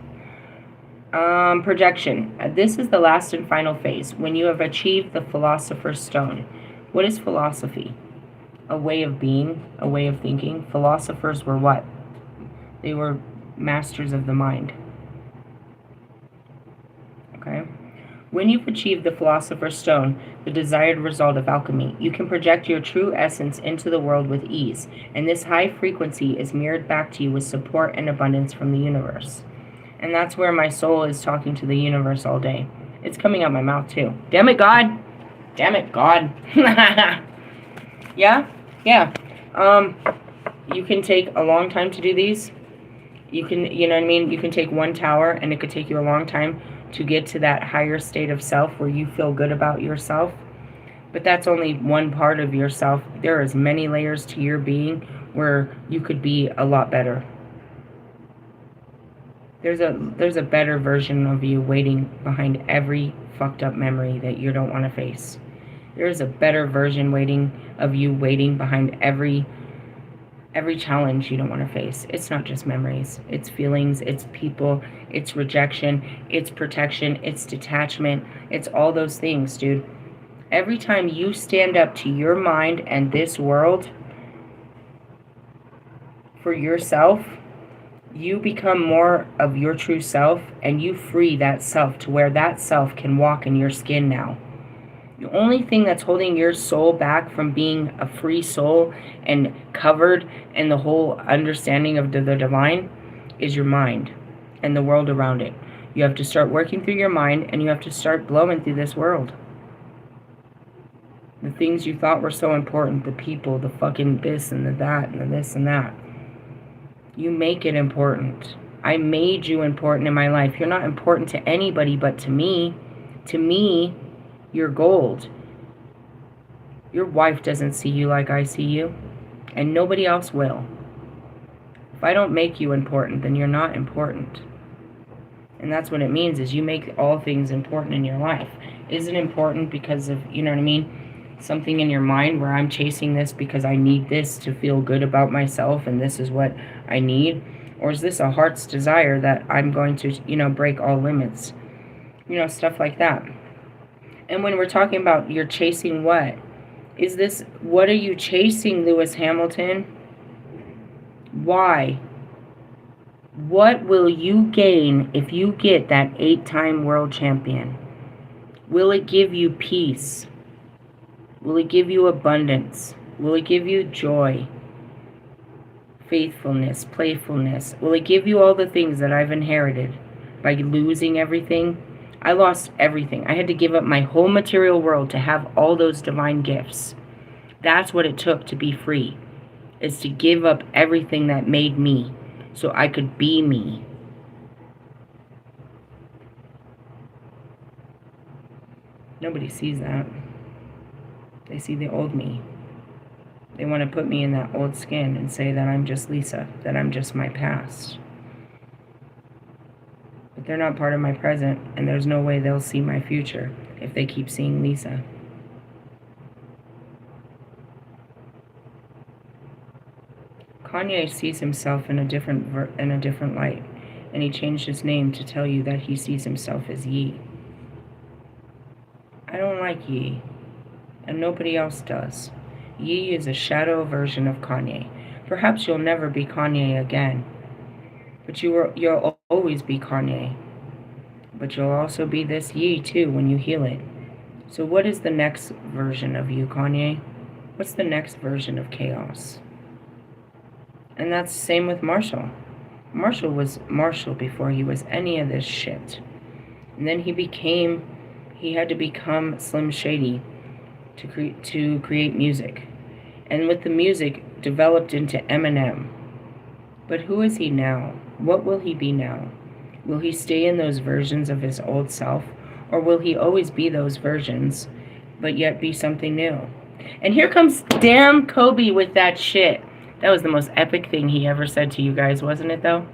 Speaker 1: Projection. This is the last and final phase, when you have achieved the Philosopher's Stone. What is philosophy? A way of being, a way of thinking. Philosophers were what? They were masters of the mind. Okay? When you've achieved the Philosopher's Stone, the desired result of alchemy, you can project your true essence into the world with ease, and this high frequency is mirrored back to you with support and abundance from the universe. And that's where my soul is talking to the universe all day. It's coming out my mouth too. Damn it, God! Damn it, God! Yeah? Yeah. You can take a long time to do these. You can, you know what I mean? You can take one tower, and it could take you a long time to get to that higher state of self where you feel good about yourself. But that's only one part of yourself. There is many layers to your being where you could be a lot better. There's a better version of you waiting behind every fucked up memory that you don't want to face. There's a better version of you waiting behind every challenge you don't want to face. It's not just memories. It's feelings, it's people, it's rejection, it's protection, it's detachment. It's all those things, dude. Every time you stand up to your mind and this world for yourself, you become more of your true self, and you free that self to where that self can walk in your skin now. The only thing that's holding your soul back from being a free soul and covered in the whole understanding of the divine is your mind and the world around it. You have to start working through your mind, and you have to start blowing through this world. The things you thought were so important, the people, the fucking this and the that and the this and that. You make it important. I made you important in my life. You're not important to anybody but to me. To me, you're gold. Your wife doesn't see you like I see you, and nobody else will. If I don't make you important, then you're not important. And that's what it means, is you make all things important in your life. Is it important because of, you know what I mean, something in your mind where I'm chasing this because I need this to feel good about myself and this is what I need? Or is this a heart's desire that I'm going to, you know, break all limits? You know, stuff like that. And when we're talking about you're chasing what? Is this, what are you chasing, Lewis Hamilton? Why? What will you gain if you get that 8-time world champion? Will it give you peace? Will it give you abundance? Will it give you joy, faithfulness, playfulness? Will it give you all the things that I've inherited by losing everything? I lost everything. I had to give up my whole material world to have all those divine gifts. That's what it took to be free, is to give up everything that made me so I could be me. Nobody sees that. They see the old me. They want to put me in that old skin and say that I'm just Lisa, that I'm just my past. But they're not part of my present, and there's no way they'll see my future if they keep seeing Lisa. Kanye sees himself in a different light, and he changed his name to tell you that he sees himself as Ye. I don't like Ye, and nobody else does. Ye is a shadow version of Kanye. Perhaps you'll never be Kanye again, but you'll always be Kanye. But you'll also be this Ye too when you heal it. So what is the next version of you, Kanye? What's the next version of chaos? And that's the same with Marshall. Marshall was Marshall before he was any of this shit. And then he had to become Slim Shady to create music. And with the music, developed into Eminem. But who is he now? What will he be now? Will he stay in those versions of his old self? Or will he always be those versions, but yet be something new? And here comes damn Kobe with that shit. That was the most epic thing he ever said to you guys, wasn't it, though?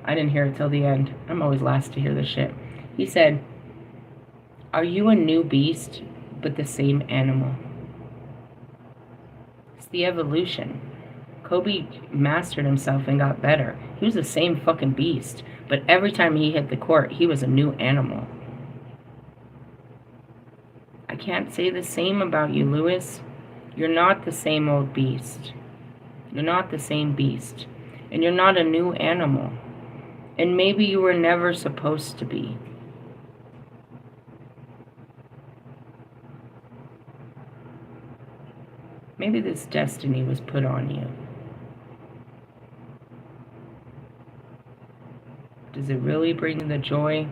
Speaker 1: I didn't hear it till the end. I'm always last to hear this shit. He said, "Are you a new beast, but the same animal?" It's the evolution. Kobe mastered himself and got better. He was the same fucking beast, but every time he hit the court, he was a new animal. I can't say the same about you, Lewis. You're not the same old beast. You're not the same beast. And you're not a new animal. And maybe you were never supposed to be. Maybe this destiny was put on you. Does it really bring the joy?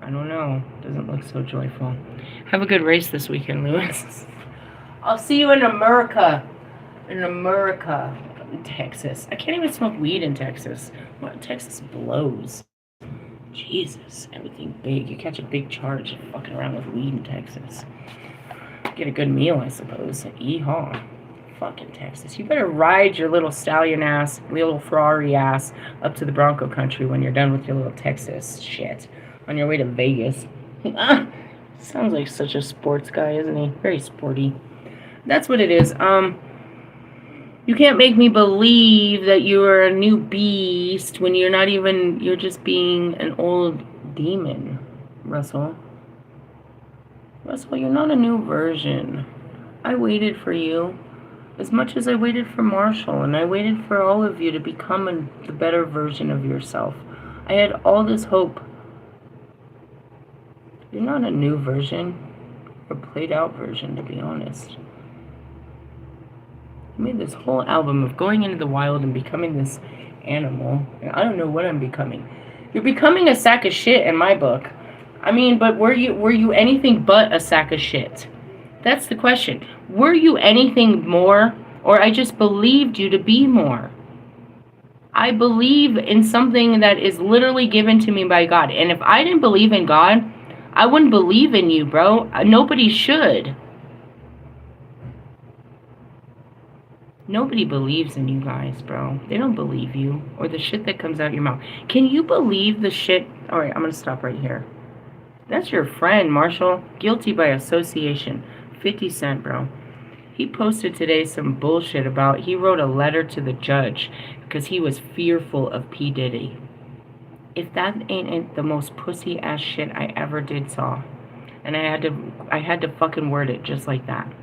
Speaker 1: I don't know. Doesn't look so joyful. Have a good race this weekend, Lewis. I'll see you in America. In Texas. I can't even smoke weed in Texas. What? Texas blows. Jesus, everything big. You catch a big charge fucking around with weed in Texas. Get a good meal, I suppose. Yeehaw. Fucking Texas. You better ride your little stallion ass, little Ferrari ass up to the Bronco country when you're done with your little Texas shit. On your way to Vegas. Sounds like such a sports guy, isn't he? Very sporty. That's what it is. You can't make me believe that you're a new beast when you're not even, you're just being an old demon, Russell. Russell, you're not a new version. I waited for you as much as I waited for Marshall, and I waited for all of you to become the better version of yourself. I had all this hope. You're not a new version, or played out version, to be honest. I made this whole album of going into the wild and becoming this animal, and I don't know what I'm becoming. You're becoming a sack of shit in my book. I mean, but were you anything but a sack of shit? That's the question. Were you anything more, or I just believed you to be more? I believe in something that is literally given to me by God. And if I didn't believe in God, I wouldn't believe in you, bro. Nobody should. Nobody believes in you guys, bro. They don't believe you or the shit that comes out your mouth. Can you believe the shit? All right, I'm going to stop right here. That's your friend, Marshall. Guilty by association. 50 Cent, bro. He posted today some bullshit about, he wrote a letter to the judge because he was fearful of P. Diddy. If that ain't the most pussy ass shit I ever did saw. And I had to fucking word it just like that.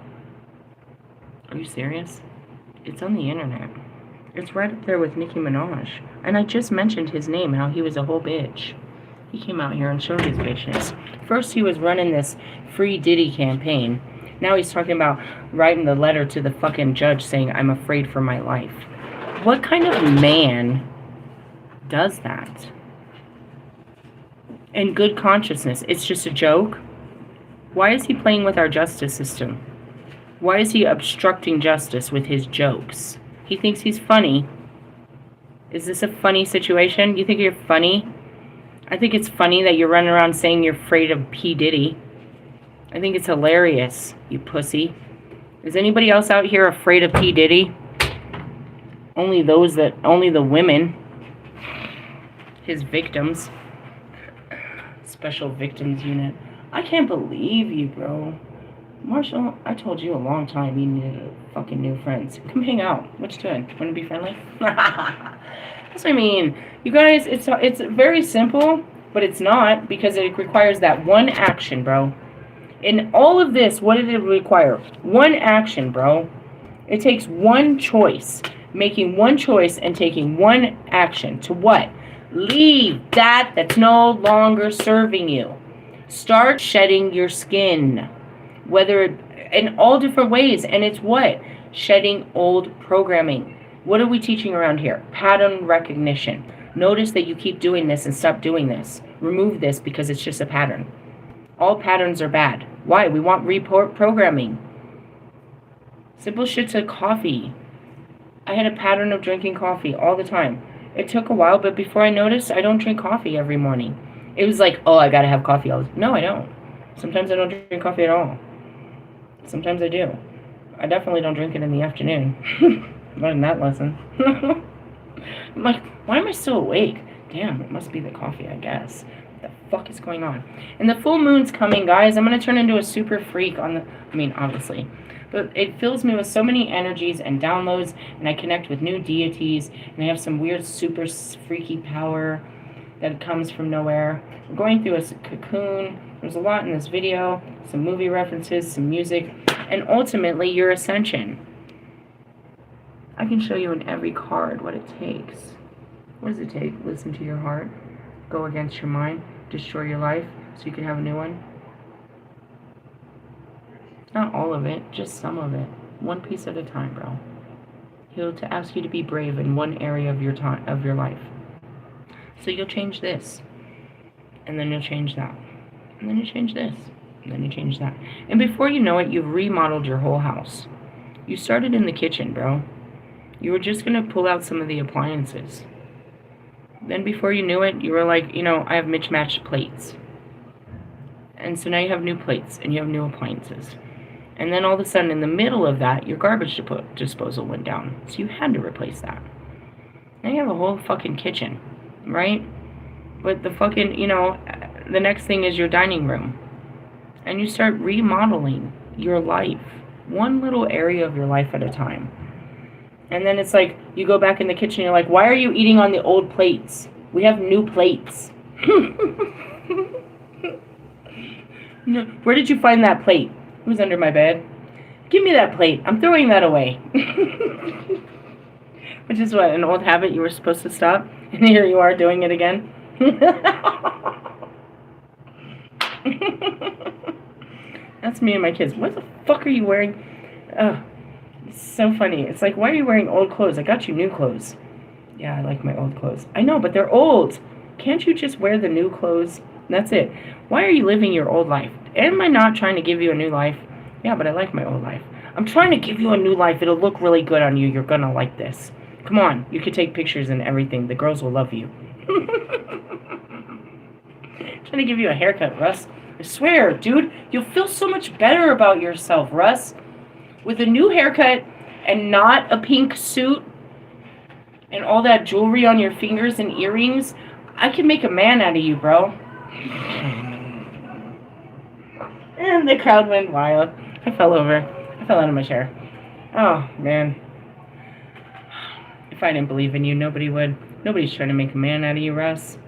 Speaker 1: Are you serious? It's on the internet. It's right up there with Nicki Minaj. And I just mentioned his name, how he was a whole bitch. He came out here and showed his bitchness. First he was running this Free Diddy campaign. Now he's talking about writing the letter to the fucking judge saying, I'm afraid for my life. What kind of man does that? In good consciousness, it's just a joke? Why is he playing with our justice system? Why is he obstructing justice with his jokes? He thinks he's funny. Is this a funny situation? You think you're funny? I think it's funny that you're running around saying you're afraid of P. Diddy. I think it's hilarious, you pussy. Is anybody else out here afraid of P. Diddy? Only the women. His victims. Special Victims Unit. I can't believe you, bro. Marshall, I told you a long time you needed fucking new friends. Come hang out. What you doing? Want to be friendly? That's what I mean. You guys, it's very simple, but it's not, because it requires that one action, bro. In all of this, what did it require? One action, bro. It takes one choice. Making one choice and taking one action. To what? Leave that's no longer serving you. Start shedding your skin. Whether in all different ways. And it's what? Shedding old programming. What are we teaching around here? Pattern recognition. Notice that you keep doing this and stop doing this. Remove this because it's just a pattern. All patterns are bad. Why? We want reprogramming. Simple shit to coffee. I had a pattern of drinking coffee all the time. It took a while, but before I noticed, I don't drink coffee every morning. It was like, oh, I gotta have coffee. No, I don't. Sometimes I don't drink coffee at all. Sometimes I do. I definitely don't drink it in the afternoon. Learned that lesson. I'm like, why am I still awake? Damn, it must be the coffee, I guess. What the fuck is going on? And the full moon's coming, guys. I'm going to turn into a super freak on the... I mean, obviously. But it fills me with so many energies and downloads, and I connect with new deities, and I have some weird super freaky power that comes from nowhere. We're going through a cocoon. There's a lot in this video. Some movie references, some music, and ultimately your ascension. I can show you in every card what it takes. What does it take? Listen to your heart. Go against your mind. Destroy your life so you can have a new one. Not all of it, just some of it. One piece at a time, bro. He'll to ask you to be brave in one area of your time, of your life. So you'll change this. And then you'll change that. And then you change this. And then you change that. And before you know it, you've remodeled your whole house. You started in the kitchen, bro. You were just going to pull out some of the appliances. Then before you knew it, you were like, you know, I have mismatched plates. And so now you have new plates and you have new appliances. And then all of a sudden, in the middle of that, your garbage disposal went down. So you had to replace that. Now you have a whole fucking kitchen, right? But the fucking, you know, the next thing is your dining room. And you start remodeling your life. One little area of your life at a time. And then it's like, you go back in the kitchen, you're like, why are you eating on the old plates? We have new plates. No, where did you find that plate? It was under my bed. Give me that plate. I'm throwing that away. Which is what, an old habit you were supposed to stop? And here you are doing it again? That's me and my kids. What the fuck are you wearing? Oh, it's so funny. It's like, why are you wearing old clothes? I got you new clothes. Yeah, I like my old clothes. I know, but they're old. Can't you just wear the new clothes? That's it. Why are you living your old life? Am I not trying to give you a new life? Yeah, but I like my old life. I'm trying to give you a new life. It'll look really good on you. You're gonna like this. Come on. You can take pictures and everything. The girls will love you. Trying to give you a haircut, Russ. I swear, dude, you'll feel so much better about yourself, Russ. With a new haircut and not a pink suit and all that jewelry on your fingers and earrings, I can make a man out of you, bro. And the crowd went wild. I fell over. I fell out of my chair. Oh, man. If I didn't believe in you, nobody would. Nobody's trying to make a man out of you, Russ.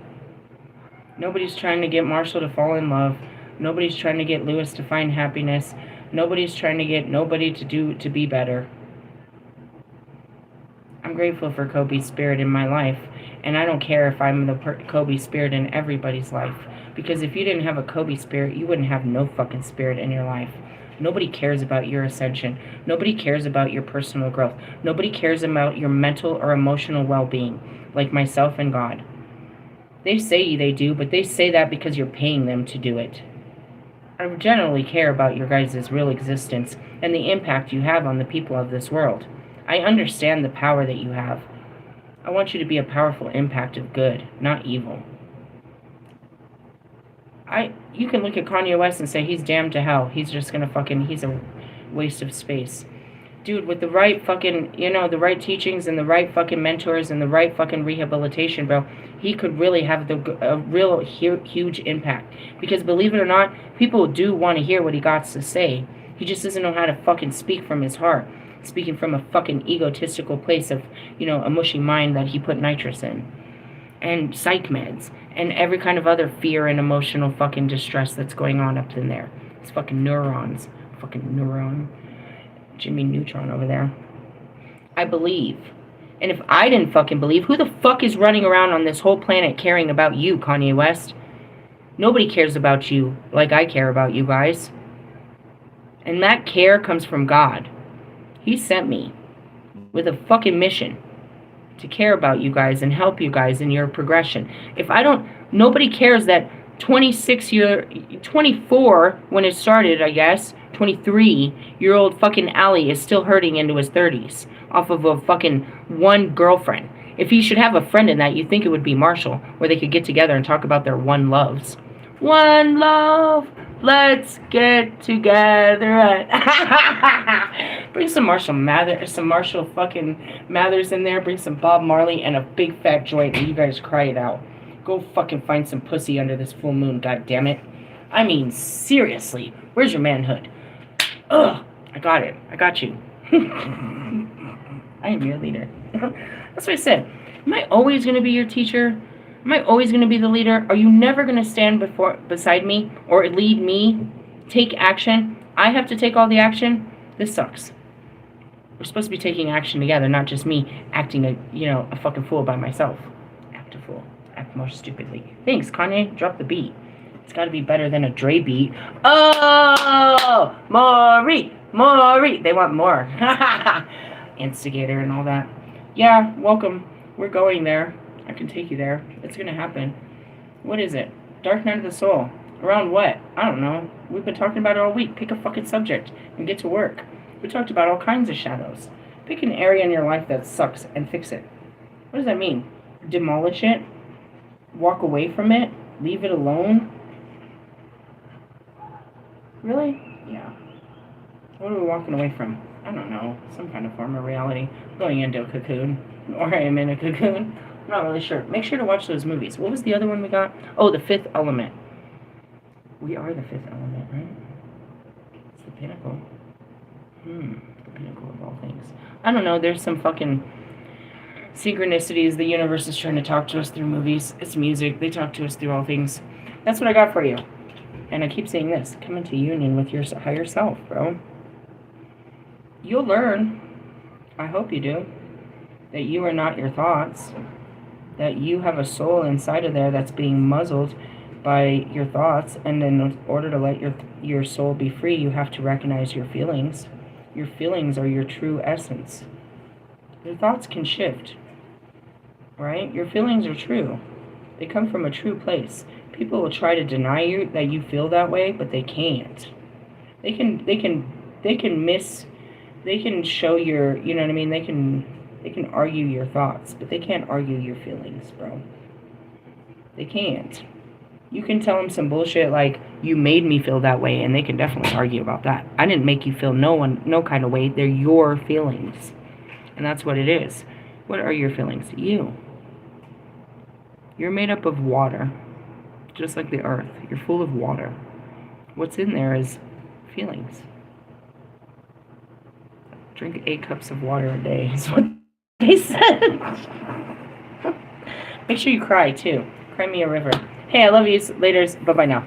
Speaker 1: Nobody's trying to get Marshall to fall in love. Nobody's trying to get Lewis to find happiness. Nobody's trying to get nobody to be better. I'm grateful for Kobe's spirit in my life, and I don't care if I'm the Kobe spirit in everybody's life, because if you didn't have a Kobe spirit, you wouldn't have no fucking spirit in your life. Nobody cares about your ascension. Nobody cares about your personal growth. Nobody cares about your mental or emotional well-being, like myself and God. They say they do, but they say that because you're paying them to do it. I generally care about your guys' real existence and the impact you have on the people of this world. I understand the power that you have. I want you to be a powerful impact of good, not evil. You can look at Kanye West and say he's damned to hell. He's just gonna he's a waste of space. Dude, with the right fucking, the right teachings and the right fucking mentors and the right fucking rehabilitation, bro, he could really have a real huge impact. Because believe it or not, people do want to hear what he got to say. He just doesn't know how to fucking speak from his heart. Speaking from a fucking egotistical place of, a mushy mind that he put nitrous in. And psych meds. And every kind of other fear and emotional fucking distress that's going on up in there. It's fucking neurons. Fucking neuron. Jimmy Neutron over there. I believe. And if I didn't fucking believe, who the fuck is running around on this whole planet caring about you, Kanye West? Nobody cares about you like I care about you guys. And that care comes from God. He sent me with a fucking mission to care about you guys and help you guys in your progression. Nobody cares that 24 when it started, I guess, 23-year-old fucking Ali is still hurting into his 30s off of a fucking one girlfriend. If he should have a friend in that, you'd think it would be Marshall, where they could get together and talk about their one loves. One love, let's get together. Bring some Marshall fucking Mathers in there. Bring some Bob Marley and a big fat joint and you guys cry it out. Go fucking find some pussy under this full moon, goddammit. I mean, seriously, where's your manhood? Ugh, I got it. I got you. I am your leader. That's what I said. Am I always going to be your teacher? Am I always going to be the leader? Are you never going to stand beside me or lead me? Take action? I have to take all the action? This sucks. We're supposed to be taking action together, not just me acting a fucking fool by myself. Act a fool. Act more stupidly. Thanks, Kanye. Drop the beat. It's got to be better than a Dre beat. Oh, Maury. They want more. Instigator and all that. Yeah, welcome. We're going there. I can take you there. It's going to happen. What is it? Dark Night of the Soul. Around what? I don't know. We've been talking about it all week. Pick a fucking subject and get to work. We talked about all kinds of shadows. Pick an area in your life that sucks and fix it. What does that mean? Demolish it? Walk away from it? Leave it alone? Really? Yeah. What are we walking away from? I don't know. Some kind of form of reality. Going into a cocoon. Or I am in a cocoon. I'm not really sure. Make sure to watch those movies. What was the other one we got? Oh, The Fifth Element. We are the fifth element, right? It's the pinnacle. The pinnacle of all things. I don't know. There's some fucking synchronicities. The universe is trying to talk to us through movies. It's music. They talk to us through all things. That's what I got for you. And I keep saying this. Come into union with your higher self, bro. You'll learn. I hope you do. That you are not your thoughts. That you have a soul inside of there that's being muzzled by your thoughts, and in order to let your soul be free, you have to recognize your feelings. Your feelings are your true essence. Your thoughts can shift, right? Your feelings are true. They come from a true place. People will try to deny you that you feel that way, but they can't. They can show your, you know what I mean? They can argue your thoughts, but they can't argue your feelings, bro. They can't. You can tell them some bullshit like, you made me feel that way, and they can definitely argue about that. I didn't make you feel no kind of way. They're your feelings. And that's what it is. What are your feelings? You. You're made up of water. Just like the earth. You're full of water. What's in there is feelings. Drink 8 cups of water a day is what they said. Make sure you cry, too. Cry me a river. Hey, I love you. Laters. Bye-bye now.